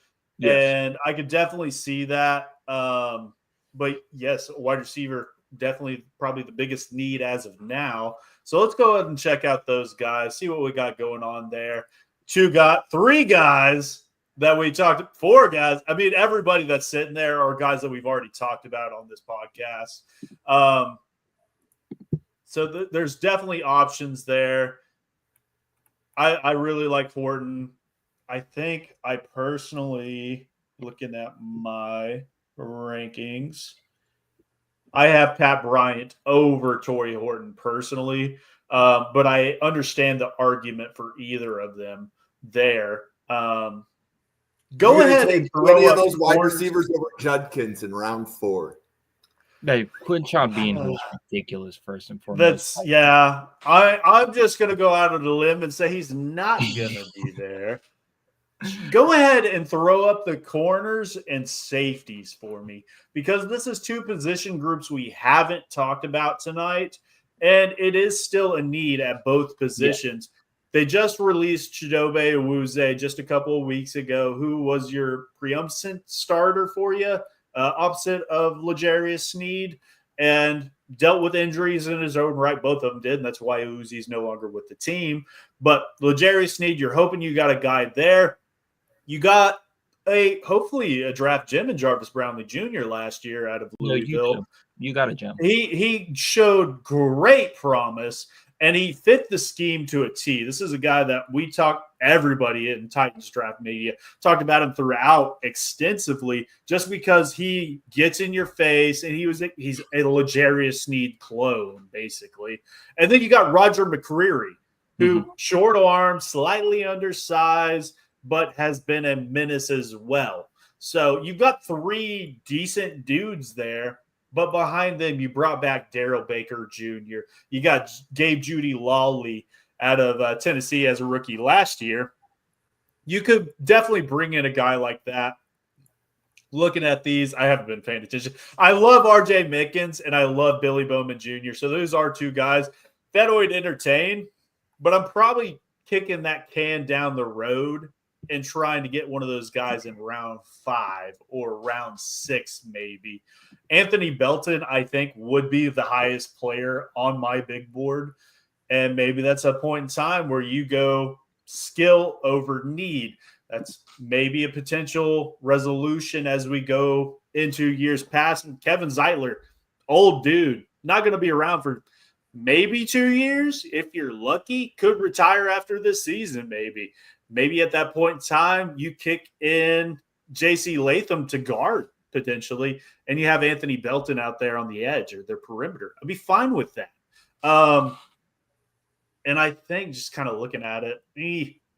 and I could definitely see that. But yes, wide receiver definitely probably the biggest need as of now. So let's go ahead and check out those guys, see what we got going on there. 3 guys that we talked, 4 guys. I mean, everybody that's sitting there are guys that we've already talked about on this podcast. So there's definitely options there. I really like Horton. I think I personally, looking at my rankings, I have Pat Bryant over Torrey Horton personally, but I understand the argument for either of them there. Go ahead and throw any of those wide receivers over Judkins in round 4. Hey, Quinshon Bean was ridiculous, first and foremost. I'm just gonna go out on a limb and say he's not gonna be there. Go ahead and throw up the corners and safeties for me, because this is two position groups we haven't talked about tonight, and it is still a need at both positions. They just released Chidobe Awuzie just a couple of weeks ago, who was your preeminent starter for you, opposite of L'Jarius Sneed, and dealt with injuries in his own right. Both of them did, and that's why Awuzie's no longer with the team. But L'Jarius Sneed, you're hoping you got a guy there. You got hopefully a draft gem in Jarvis Brownlee Jr. last year out of Louisville. You got a gem. He showed great promise, and he fit the scheme to a T. This is a guy that everybody in Titans draft media talked about him throughout extensively, just because he gets in your face, and he's a L'Jarius Sneed clone, basically. And then you got Roger McCreary, who short arm, slightly undersized, but has been a menace as well. So you've got three decent dudes there, but behind them you brought back Darrell Baker Jr. You got Gabe Judy Lawley out of Tennessee as a rookie last year. You could definitely bring in a guy like that. Looking at these, I haven't been paying attention. I love R.J. Mickens and I love Billy Bowman Jr. So those are two guys that I would entertain, but I'm probably kicking that can down the road and trying to get one of those guys in round 5 or round 6, maybe. Anthony Belton, I think, would be the highest player on my big board. And maybe that's a point in time where you go skill over need. That's maybe a potential resolution as we go into years past. And Kevin Zeitler, old dude, not going to be around for maybe 2 years. If you're lucky, could retire after this season, maybe. Maybe at that point in time, you kick in J.C. Latham to guard potentially, and you have Anthony Belton out there on the edge or their perimeter. I'd be fine with that. And I think just kind of looking at it,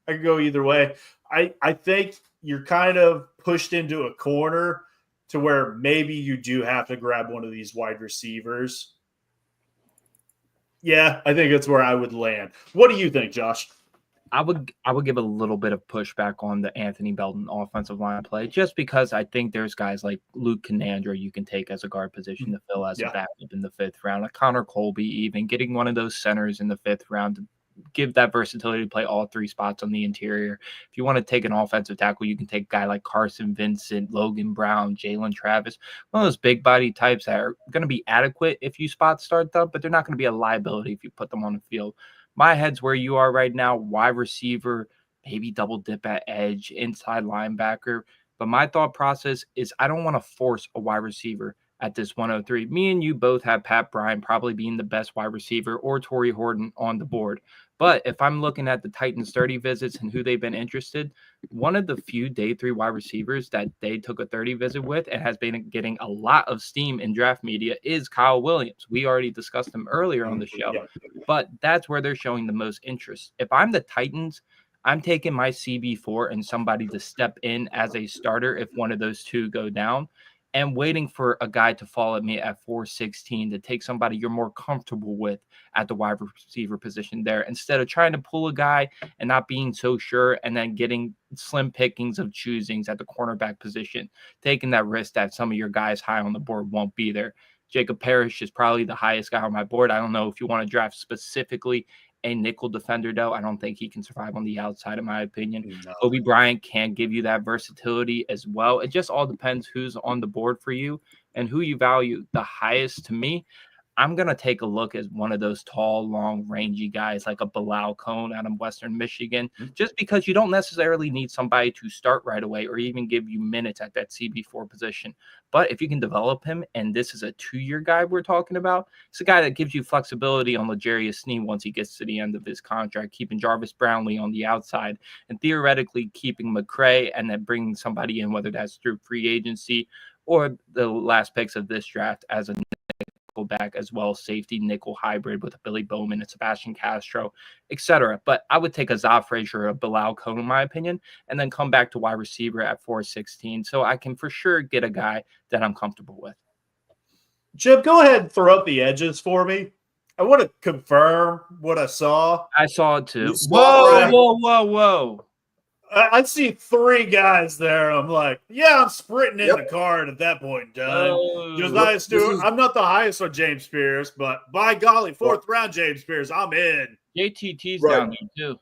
I could go either way. I think you're kind of pushed into a corner to where maybe you do have to grab one of these wide receivers. Yeah, I think that's where I would land. What do you think, Josh? I would give a little bit of pushback on the Anthony Belton offensive line play, just because I think there's guys like Luke Canandra you can take as a guard position to fill as a backup in the 5th round. Like Connor Colby, even getting one of those centers in the 5th round to give that versatility to play all 3 spots on the interior. If you want to take an offensive tackle, you can take a guy like Carson Vincent, Logan Brown, Jalen Travis, one of those big body types that are going to be adequate if you spot start them, but they're not going to be a liability if you put them on the field. My head's where you are right now, wide receiver, maybe double dip at edge, inside linebacker. But my thought process is I don't want to force a wide receiver at this 103. Me and you both have Pat Bryant probably being the best wide receiver, or Torrey Horton on the board. But if I'm looking at the Titans 30 visits and who they've been interested, one of the few day 3 wide receivers that they took a 30 visit with and has been getting a lot of steam in draft media is Kyle Williams. We already discussed him earlier on the show, but that's where they're showing the most interest. If I'm the Titans, I'm taking my CB4 and somebody to step in as a starter if one of those two go down, and waiting for a guy to fall at me at 416 to take somebody you're more comfortable with at the wide receiver position there, instead of trying to pull a guy and not being so sure and then getting slim pickings of choosings at the cornerback position, taking that risk that some of your guys high on the board won't be there. Jacob Parrish is probably the highest guy on my board. I don't know if you want to draft specifically a nickel defender, though. I don't think he can survive on the outside, in my opinion. No. Kobe Bryant can give you that versatility as well. It just all depends who's on the board for you and who you value the highest. To me, I'm going to take a look at one of those tall, long, rangy guys like a Bilal Cohn out of Western Michigan, just because you don't necessarily need somebody to start right away or even give you minutes at that CB4 position. But if you can develop him, and this is a 2-year guy we're talking about, it's a guy that gives you flexibility on L'Jarius Sneed once he gets to the end of his contract, keeping Jarvis Brownlee on the outside and theoretically keeping McCray, and then bringing somebody in, whether that's through free agency or the last picks of this draft as a back, as well as safety nickel hybrid with a Billy Bowman and Sebastian Castro, etc. But I would take a Zav Frazier or a Bilal Cohn, in my opinion, and then come back to wide receiver at 416. So I can for sure get a guy that I'm comfortable with. Jim, go ahead and throw up the edges for me. I want to confirm what I saw. I saw it too. You saw it, Whoa. I see 3 guys there. I'm like, yeah, I'm sprinting in Yep. the card at that point in time. Oh. Josiah Stewart, is- I'm not the highest on James Spears, but by golly, 4th round James Spears, I'm in. JTT's Right. down there too.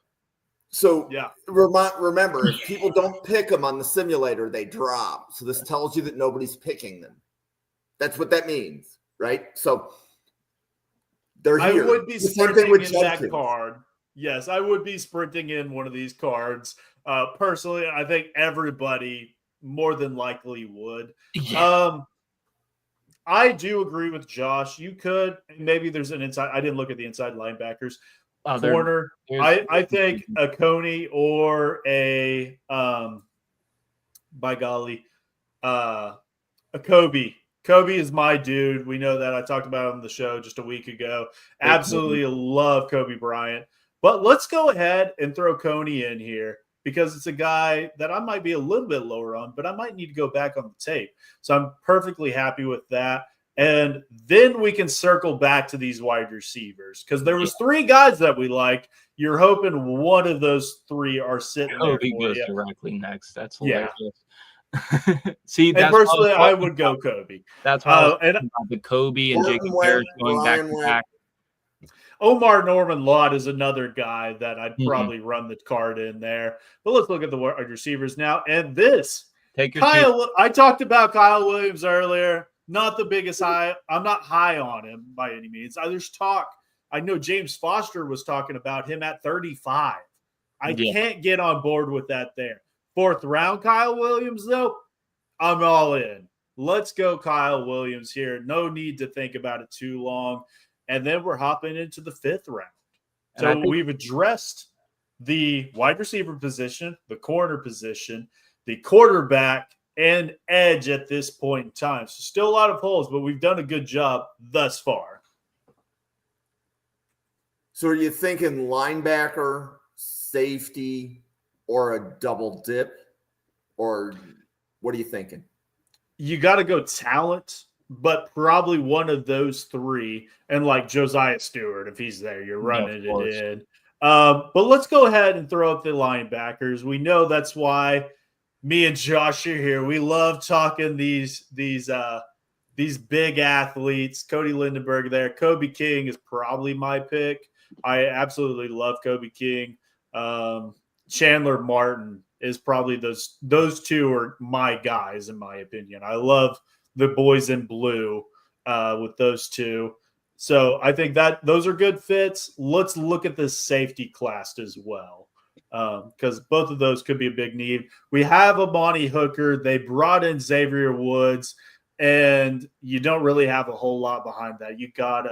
So Yeah. remember, if people don't pick them on the simulator, they drop. So this tells you that nobody's picking them. That's what that means, right? So they're I here. would be The same thing sprinting with in that Judkins. card. Yes, I would be sprinting in one of these cards. Personally, I think everybody more than likely would. Yeah. I do agree with Josh. You could maybe there's an inside. I didn't look at the inside linebackers corner. I think a Coney or a by golly, a Kobe. Kobe is my dude. We know that. I talked about it on the show just a week ago. Absolutely love Kobe Bryant. But let's go ahead and throw Coney in here because it's a guy that I might be a little bit lower on, but I might need to go back on the tape. So I'm perfectly happy with that. And then we can circle back to these wide receivers because there was 3 guys that we liked. You're hoping one of those 3 are sitting Kobe there for goes you. directly next. That's Yeah. hilarious. See, And that's personally, I would go Kobe. That's why I was and talking about the Kobe and Gordon Jacob went, Harris going back Brian to went. back. Omar Norman Lott is another guy that I'd Mhm. probably run the card in there. But let's look at the wide receivers now. And this, Take your team. Kyle, I talked about Kyle Williams earlier. Not the biggest high. I'm not high on him by any means. There's talk. I know James Foster was talking about him at 35. I can't get on board with that there. 4th round Kyle Williams, though, I'm all in. Let's go Kyle Williams here. No need to think about it too long. And then we're hopping into the 5th round. So we've addressed the wide receiver position, the corner position, the quarterback, and edge at this point in time. So still a lot of holes, but we've done a good job thus far. So are you thinking linebacker, safety, or a double dip? Or what are you thinking? You got to go talent, but probably one of those 3. And like Josiah Stewart, if he's there, you're running it in. But let's go ahead and throw up the linebackers. We know that's why me and Josh are here. We love talking these big athletes. Cody Lindenberg there. Kobe King is probably my pick. I absolutely love Kobe King. Chandler Martin is probably those 2 are my guys in my opinion. I love the boys in blue with those 2. So I think that those are good fits. Let's look at the safety class as well because both of those could be a big need. We have Amani Hooker. They brought in Xavier Woods, and you don't really have a whole lot behind that. You got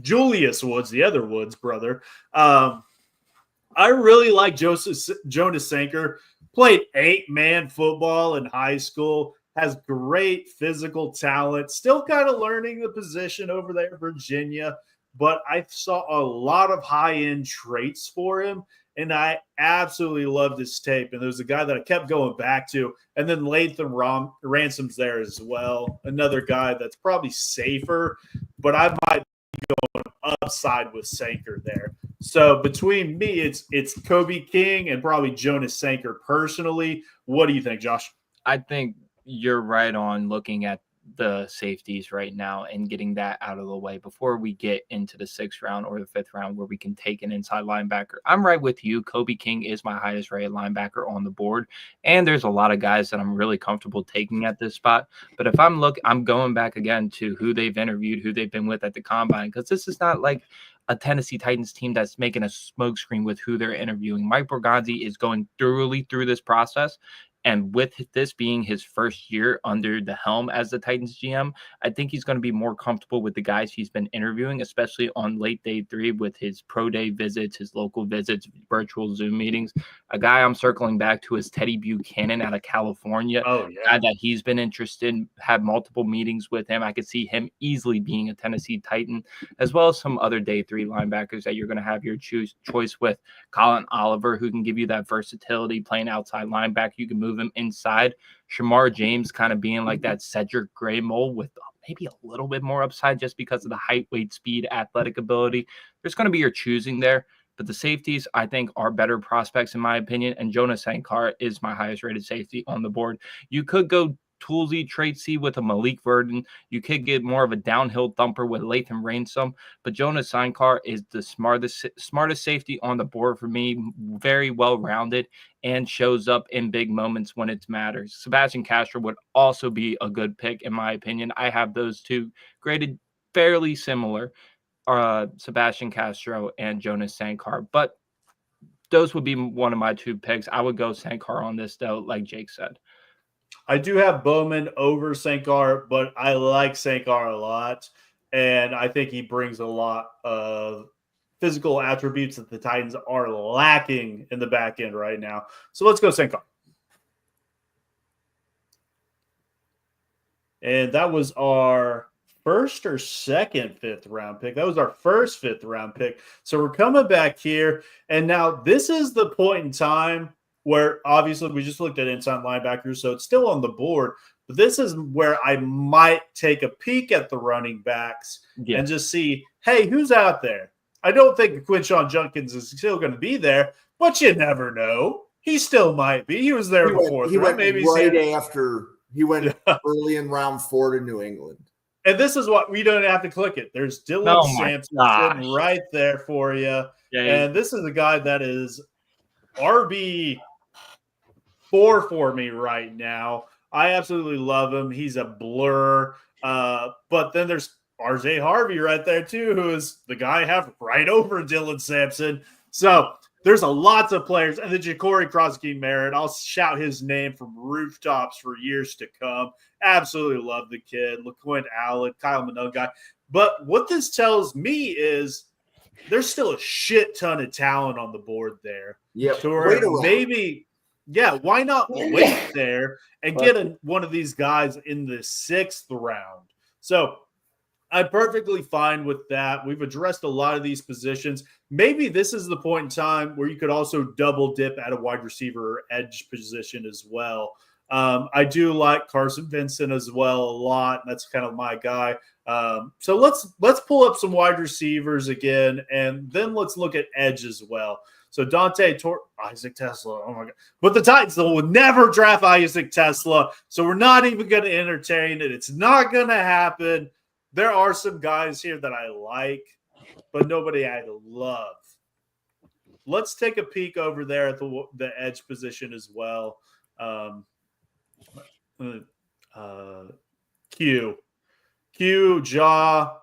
Julius Woods, the other Woods brother. I really like Jonas Sanker. Played 8-man football in high school. Has great physical talent. Still kind of learning the position over there in Virginia. But I saw a lot of high-end traits for him. And I absolutely loved his tape. And there's a guy that I kept going back to. And then Latham Ransom's there as well. Another guy that's probably safer. But I might be going upside with Sanker there. So between me, it's Kobe King and probably Jonas Sanker personally. What do you think, Josh? I think you're right on looking at the safeties right now and getting that out of the way before we get into the 6th round or the 5th round where we can take an inside linebacker. I'm right with you. Kobe King is my highest rated linebacker on the board. And there's a lot of guys that I'm really comfortable taking at this spot. But if I'm going back again to who they've interviewed, who they've been with at the combine, because this is not like a Tennessee Titans team that's making a smokescreen with who they're interviewing. Mike Borgonzi is going thoroughly through this process. And with this being his first year under the helm as the Titans GM, I think he's going to be more comfortable with the guys he's been interviewing, especially on late day 3 with his pro day visits, his local visits, virtual Zoom meetings. A guy I'm circling back to is Teddy Buchanan out of California. Oh, yeah. A guy that he's been interested in, had multiple meetings with him. I could see him easily being a Tennessee Titan, as well as some other day 3 linebackers that you're going to have your choice with. Colin Oliver, who can give you that versatility, playing outside linebacker. You can move him inside. Shamar James kind of being like that Cedric Gray mold with maybe a little bit more upside just because of the height, weight, speed, athletic ability. There's going to be your choosing there. But the safeties, I think, are better prospects in my opinion. And Jonas Sankar is my highest rated safety on the board. You could go toolsy, tradesy with a Malik Verdon. You could get more of a downhill thumper with Latham Ransom. But Jonas Sankar is the smartest safety on the board for me. Very well-rounded and shows up in big moments when it matters. Sebastian Castro would also be a good pick, in my opinion. I have those two graded fairly similar. Sebastian Castro and Jonas Sankar, but those would be one of my two picks. I would go Sankar on this, though, like Jake said. I do have Bowman over Sankar, but I like Sankar a lot, and I think he brings a lot of physical attributes that the Titans are lacking in the back end right now. So let's go Sankar. And that was our first or second fifth-round pick. That was our first fifth-round pick. So we're coming back here, and now this is the point in time where obviously we just looked at inside linebackers, so it's still on the board. But this is where I might take a peek at the running backs and just see, hey, who's out there? I don't think Quinshon Judkins is still going to be there, but you never know. He still might be. He was there before. He went after. He went early in round 4 to New England. And this is what we don't have to click it. There's Dylan Sampson sitting right there for you. Yeah, and this is a guy that is RB4 for me right now. I absolutely love him. He's a blur. But then there's RJ Harvey right there too, who is the guy I have right over Dylan Sampson. So there's a lots of players. And then Ja'Cory Crosby-Merritt, I'll shout his name from rooftops for years to come. Absolutely love the kid. LaQuint Allen, Kyle Minogue guy. But what this tells me is there's still a shit ton of talent on the board there. Yeah. Maybe, why not wait there and get one of these guys in the 6th round? So I'm perfectly fine with that. We've addressed a lot of these positions. Maybe this is the point in time where you could also double dip at a wide receiver or edge position as well. I do like Carson Vincent as well a lot. That's kind of my guy. So let's pull up some wide receivers again, and then let's look at edge as well. So Isaac Tesla. Oh my God. But the Titans will never draft Isaac Tesla. So we're not even going to entertain it. It's not going to happen. There are some guys here that I like, but nobody I love. Let's take a peek over there at the edge position as well. Q, Ja,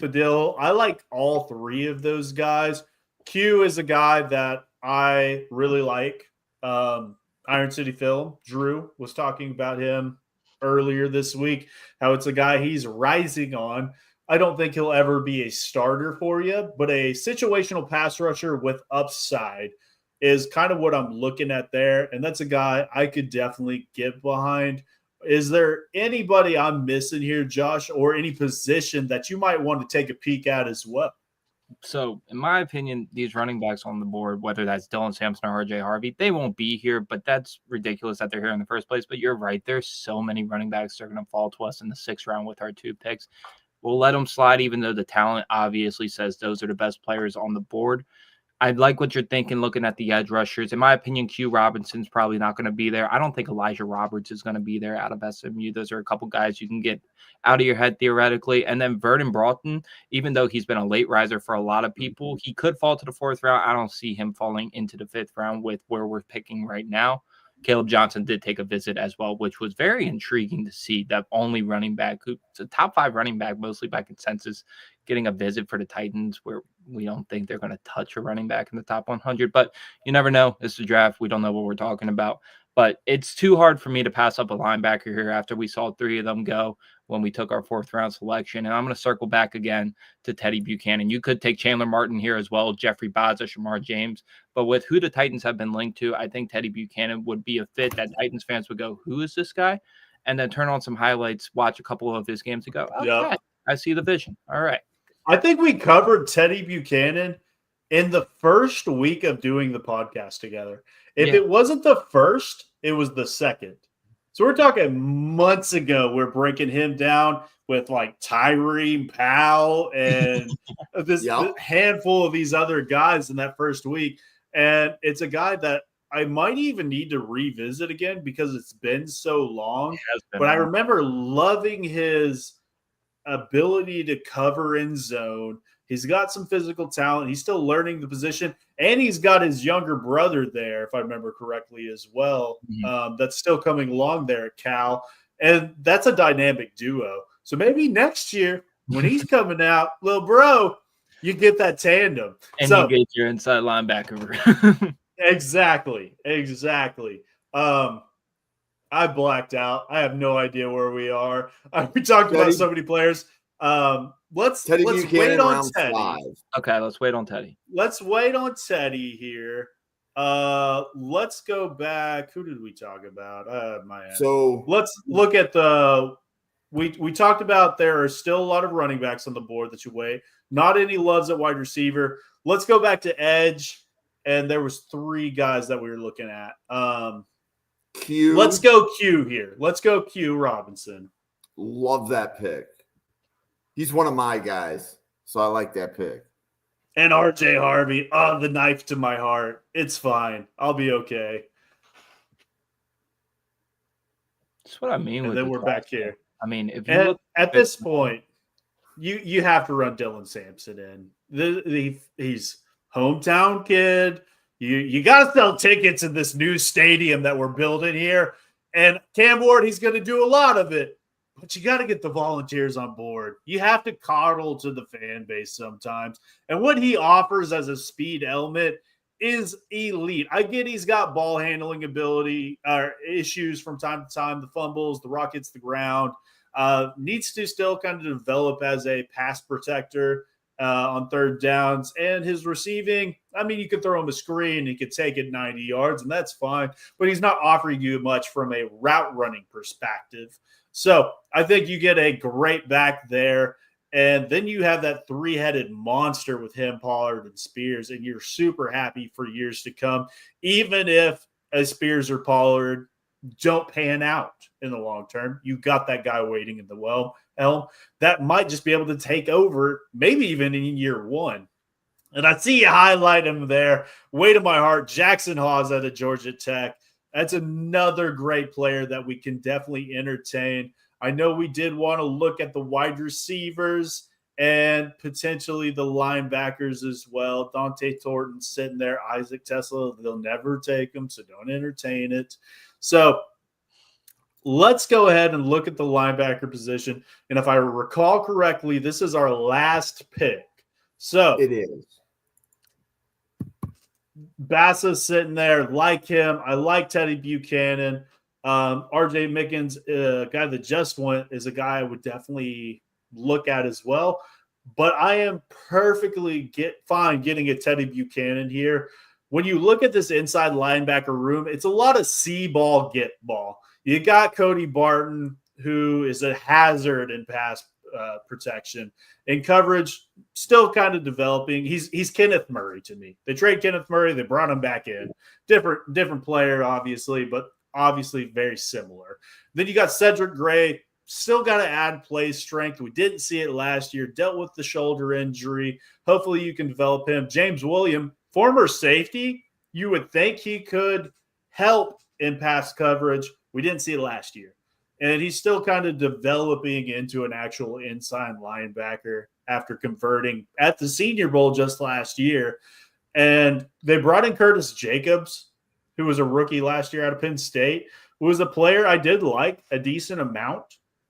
Fadil. I like all three of those guys. Q is a guy that I really like. Iron City Film, Drew was talking about him earlier this week, how it's a guy he's rising on. I don't think he'll ever be a starter for you, but a situational pass rusher with upside is kind of what I'm looking at there. And that's a guy I could definitely get behind. Is there anybody I'm missing here, Josh, or any position that you might want to take a peek at as well? So, in my opinion, these running backs on the board, whether that's Dylan Sampson or RJ Harvey, they won't be here, but that's ridiculous that they're here in the first place. But you're right. There's so many running backs that are going to fall to us in the 6th round with our 2 picks. We'll let them slide, even though the talent obviously says those are the best players on the board. I like what you're thinking looking at the edge rushers. In my opinion, Q Robinson's probably not going to be there. I don't think Elijah Roberts is going to be there out of SMU. Those are a couple guys you can get out of your head theoretically. And then Vernon Broughton, even though he's been a late riser for a lot of people, he could fall to the 4th round. I don't see him falling into the 5th round with where we're picking right now. Caleb Johnson did take a visit as well, which was very intriguing to see. That only running back, who's a top 5 running back, mostly by consensus, getting a visit for the Titans, where we don't think they're going to touch a running back in the top 100. But you never know. It's the draft. We don't know what we're talking about. But it's too hard for me to pass up a linebacker here after we saw 3 of them go when we took our 4th round selection. And I'm going to circle back again to Teddy Buchanan. You could take Chandler Martin here as well, Jeffrey Baza, Shamar James. But with who the Titans have been linked to, I think Teddy Buchanan would be a fit that Titans fans would go, who is this guy? And then turn on some highlights, watch a couple of his games and go, okay, I see the vision. All right. I think we covered Teddy Buchanan in the first week of doing the podcast together. If it wasn't the first, it was the second. So we're talking months ago. We're breaking him down. with like Tyree Powell and this handful of these other guys in that first week. And it's a guy that I might even need to revisit again because it's been so long. But I remember loving his ability to cover in zone. He's got some physical talent. He's still learning the position. And he's got his younger brother there, if I remember correctly, as well. That's still coming along there at Cal. And that's a dynamic duo. So maybe next year when he's coming out, little bro, you get that tandem. And you get your inside linebacker. Exactly. I blacked out. I have no idea where we are. We talked about so many players. Let's wait on Teddy. 5. Okay, let's wait on Teddy. Let's wait on Teddy here. Let's go back. Who did we talk about? So let's look at the. We talked about there are still a lot of running backs on the board that you wait. Not any loves at wide receiver. Let's go back to edge, and there was 3 guys that we were looking at. Q. Let's go Q here. Let's go Q Robinson. Love that pick. He's one of my guys, so I like that pick. And RJ Harvey, the knife to my heart. It's fine. I'll be okay. That's what I mean. And then we're back here. I mean, if you look at this point, you have to run Dylan Sampson in. He's hometown kid. You got to sell tickets in this new stadium that we're building here. And Cam Ward, he's going to do a lot of it. But you got to get the volunteers on board. You have to coddle to the fan base sometimes. And what he offers as a speed element is elite. I get he's got ball handling ability or issues from time to time, the fumbles, the rock hits the ground. Needs to still kind of develop as a pass protector on third downs. And his receiving, I mean, you could throw him a screen, he could take it 90 yards, and that's fine. But he's not offering you much from a route running perspective. So I think you get a great back there. And then you have that 3-headed monster with him, Pollard, and Spears, and you're super happy for years to come, even if Spears or Pollard don't pan out in the long term. You got that guy waiting in the helm that might just be able to take over, maybe even in year 1. And I see you highlight him there. Way to my heart, Jackson Hawes out of Georgia Tech. That's another great player that we can definitely entertain. I know we did want to look at the wide receivers and potentially the linebackers as well. Dante Thornton sitting there, Isaac Tesla, they'll never take him, so don't entertain it. So let's go ahead and look at the linebacker position. And if I recall correctly, this is our last pick. So it is. Bassa's sitting there, like him. I like Teddy Buchanan. RJ Mickens, a guy that just went, is a guy I would definitely look at as well. But I am perfectly fine getting a Teddy Buchanan here. When you look at this inside linebacker room, it's a lot of see ball, get ball. You got Cody Barton, who is a hazard in pass protection. In coverage, still kind of developing. He's Kenneth Murray to me. They trade Kenneth Murray. They brought him back in. Different player, obviously, but obviously very similar. Then you got Cedric Gray. Still got to add play strength. We didn't see it last year. Dealt with the shoulder injury. Hopefully you can develop him. James Williams, former safety. You would think he could help in pass coverage. We didn't see it last year. And he's still kind of developing into an actual inside linebacker after converting at the Senior Bowl just last year. And they brought in Curtis Jacobs, who was a rookie last year out of Penn State, who was a player I did like a decent amount,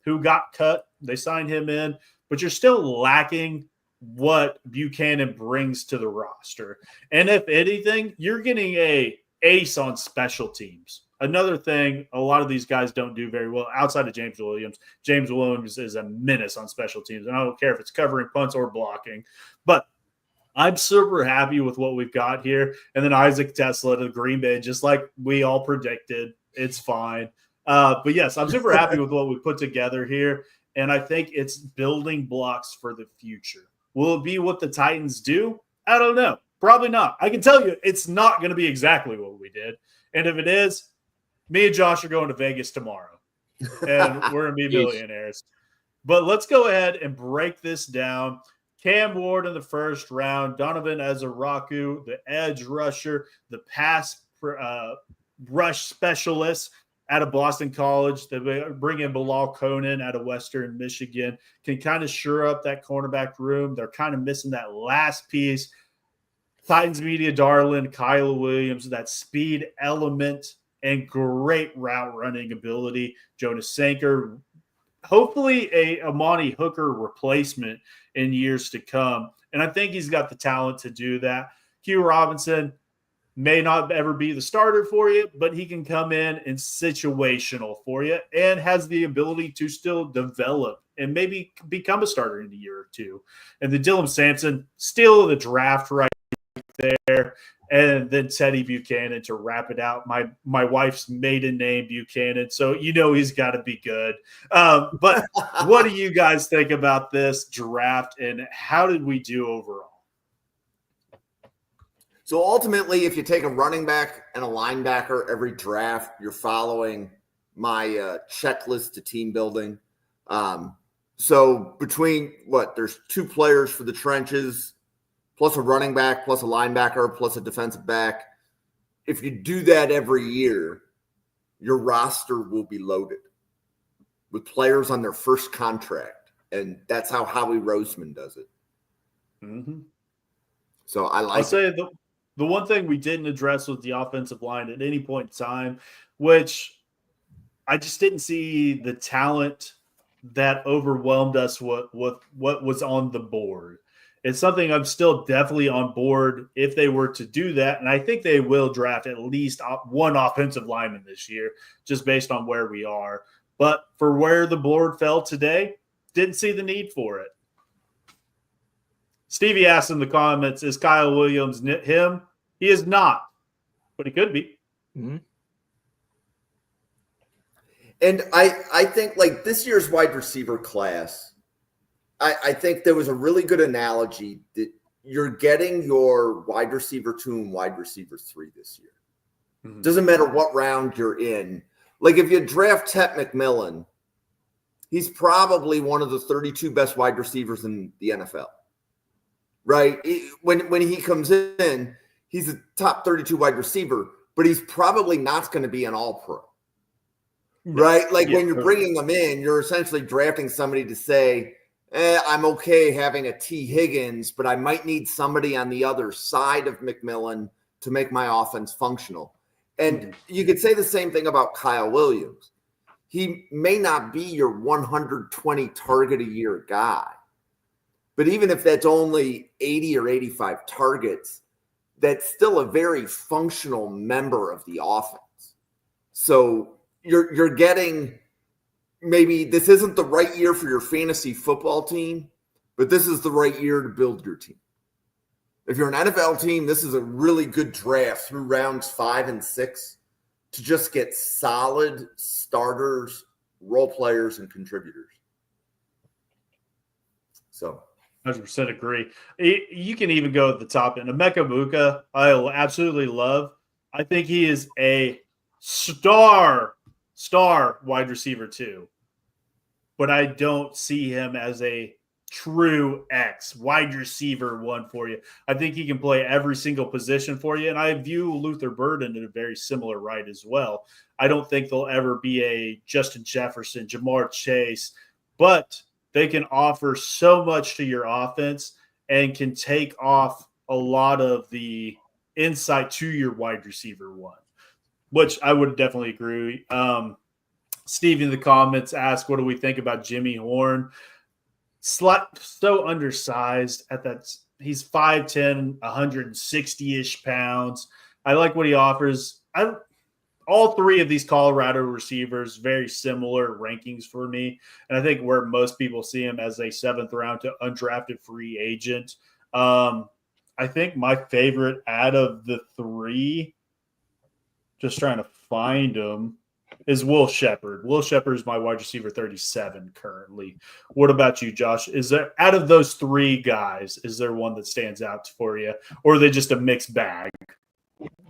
who got cut. They signed him in, but you're still lacking what Buchanan brings to the roster. And if anything, you're getting a ace on special teams. Another thing a lot of these guys don't do very well outside of James Williams. James Williams is a menace on special teams, and I don't care if it's covering punts or blocking. But I'm super happy with what we've got here. And then Isaac Tesla to Green Bay, just like we all predicted. It's fine. But, yes, I'm super happy with what we put together here, and I think it's building blocks for the future. Will it be what the Titans do? I don't know. Probably not. I can tell you it's not going to be exactly what we did. And if it is, me and Josh are going to Vegas tomorrow, and we're going to be millionaires. But let's go ahead and break this down. Cam Ward in the first round, Donovan Ezaraku, the edge rusher, the pass rush specialist out of Boston College. They bring in Bilal Conan out of Western Michigan. Can kind of shore up that cornerback room. They're kind of missing that last piece. Titans media darling, Kyle Williams, that speed element and great route running ability. Jonas Sanker, hopefully a Amani Hooker replacement in years to come. And I think he's got the talent to do that. Q Robinson may not ever be the starter for you, but he can come in and situational for you and has the ability to still develop and maybe become a starter in a year or two. And the Dylan Sampson, still in the draft right there. And then Teddy Buchanan to wrap it out. My wife's maiden name Buchanan, so he's got to be good. But what do you guys think about this draft, and how did we do overall? So ultimately, if you take a running back and a linebacker every draft, you're following my checklist to team building. So between there's 2 players for the trenches, plus a running back, plus a linebacker, plus a defensive back. If you do that every year, your roster will be loaded with players on their first contract. And that's how Howie Roseman does it. Mm-hmm. So I'll say the one thing we didn't address was the offensive line at any point in time, which I just didn't see the talent that overwhelmed us what was on the board. It's something I'm still definitely on board if they were to do that. And I think they will draft at least one offensive lineman this year, just based on where we are. But for where the board fell today, didn't see the need for it. Stevie asked in the comments, is Kyle Williams him? He is not, but he could be. Mm-hmm. And I think this year's wide receiver class, I think there was a really good analogy that you're getting your wide receiver 2 and wide receiver 3 this year. Mm-hmm. Doesn't matter what round you're in. If you draft Tet McMillan, he's probably one of the 32 best wide receivers in the NFL. Right? When he comes in, he's a top 32 wide receiver, but he's probably not going to be an all-pro. Right? When you're bringing them in, you're essentially drafting somebody to say, I'm okay having a T. Higgins, but I might need somebody on the other side of McMillan to make my offense functional. And you could say the same thing about Kyle Williams. He may not be your 120 target a year guy, but even if that's only 80 or 85 targets, that's still a very functional member of the offense. So you're getting, maybe this isn't the right year for your fantasy football team, but this is the right year to build your team. If you're an NFL team, this is a really good draft through rounds 5 and 6 to just get solid starters, role players, and contributors. So 100% agree. You can even go at the top end. Emeka Buka, I absolutely love. I think he is a star wide receiver too. But I don't see him as a true X wide receiver 1 for you. I think he can play every single position for you. And I view Luther Burden in a very similar right as well. I don't think they'll ever be a Justin Jefferson, Jamar Chase, but they can offer so much to your offense and can take off a lot of the insight to your wide receiver 1, which I would definitely agree. Steve in the comments asked, what do we think about Jimmy Horn? So undersized at that. He's 5'10", 160-ish pounds. I like what he offers. All 3 of these Colorado receivers, very similar rankings for me. And I think where most people see him as a 7th round to undrafted free agent. I think my favorite out of the 3, just trying to find him, is Will Shepherd. Will Shepherd is my wide receiver 37 currently. What about you, Josh? Is there, out of those 3 guys, is there one that stands out for you? Or are they just a mixed bag?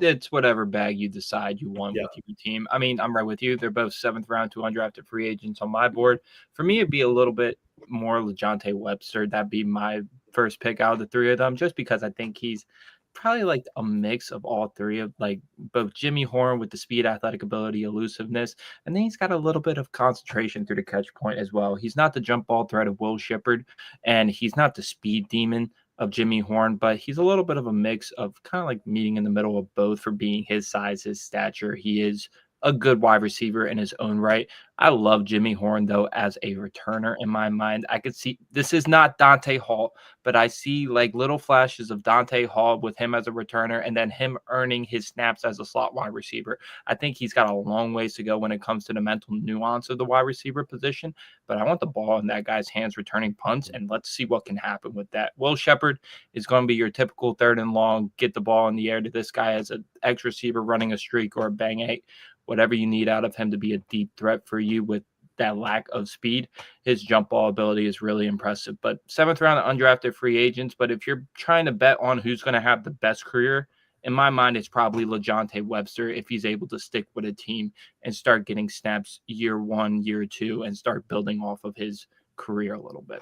It's whatever bag you decide you want with your team. I mean, I'm right with you. They're both 7th round to undrafted free agents on my board. For me, it'd be a little bit more LeJohntay Webster. That'd be my first pick out of the three of them, just because I think he's probably like a mix of all three of like both Jimmy Horn with the speed, athletic ability, elusiveness, and then he's got a little bit of concentration through the catch point as well. He's not the jump ball threat of Will Shippard, and he's not the speed demon of Jimmy Horn, but he's a little bit of a mix of kind of like meeting in the middle of both for being his size, his stature. He is a good wide receiver in his own right. I love Jimmy Horn, though, as a returner in my mind. I could see this is not Dante Hall, but I see like little flashes of Dante Hall with him as a returner and then him earning his snaps as a slot wide receiver. I think he's got a long ways to go when it comes to the mental nuance of the wide receiver position, but I want the ball in that guy's hands returning punts, and let's see what can happen with that. Will Shippard is going to be your typical third and long, get the ball in the air to this guy as an X receiver running a streak or a bang eight. Whatever you need out of him to be a deep threat for you with that lack of speed, his jump ball ability is really impressive. But 7th round undrafted free agents. But if you're trying to bet on who's going to have the best career, in my mind, it's probably LeJohntay Webster if he's able to stick with a team and start getting snaps year 1, year 2, and start building off of his career a little bit.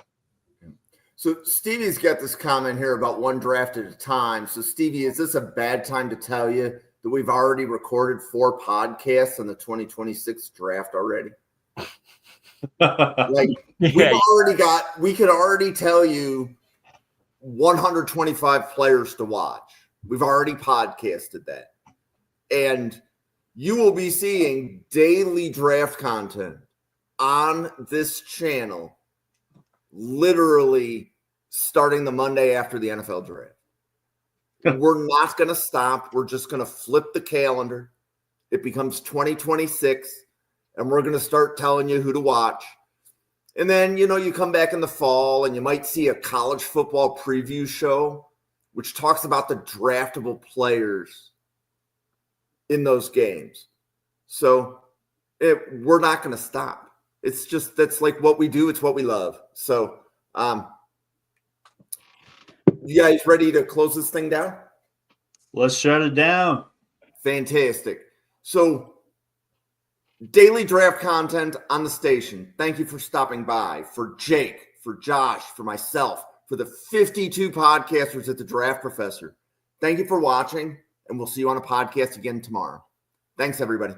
So Stevie's got this comment here about one draft at a time. So Stevie, is this a bad time to tell you that we've already recorded 4 podcasts on the 2026 draft already? Like we could already tell you 125 players to watch. We've already podcasted that. And you will be seeing daily draft content on this channel literally starting the Monday after the NFL draft. We're not going to stop. We're just going to flip the calendar. It becomes 2026, and we're going to start telling you who to watch. And then, you come back in the fall, and you might see a college football preview show, which talks about the draftable players in those games. So we're not going to stop. It's just that's like what we do. It's what we love. So you guys ready to close this thing down? Let's shut it down. Fantastic. So daily draft content on the station. Thank you for stopping by. For Jake, for Josh, for myself, for the 52 podcasters at the Draft Professor. Thank you for watching, and we'll see you on a podcast again tomorrow. Thanks, everybody.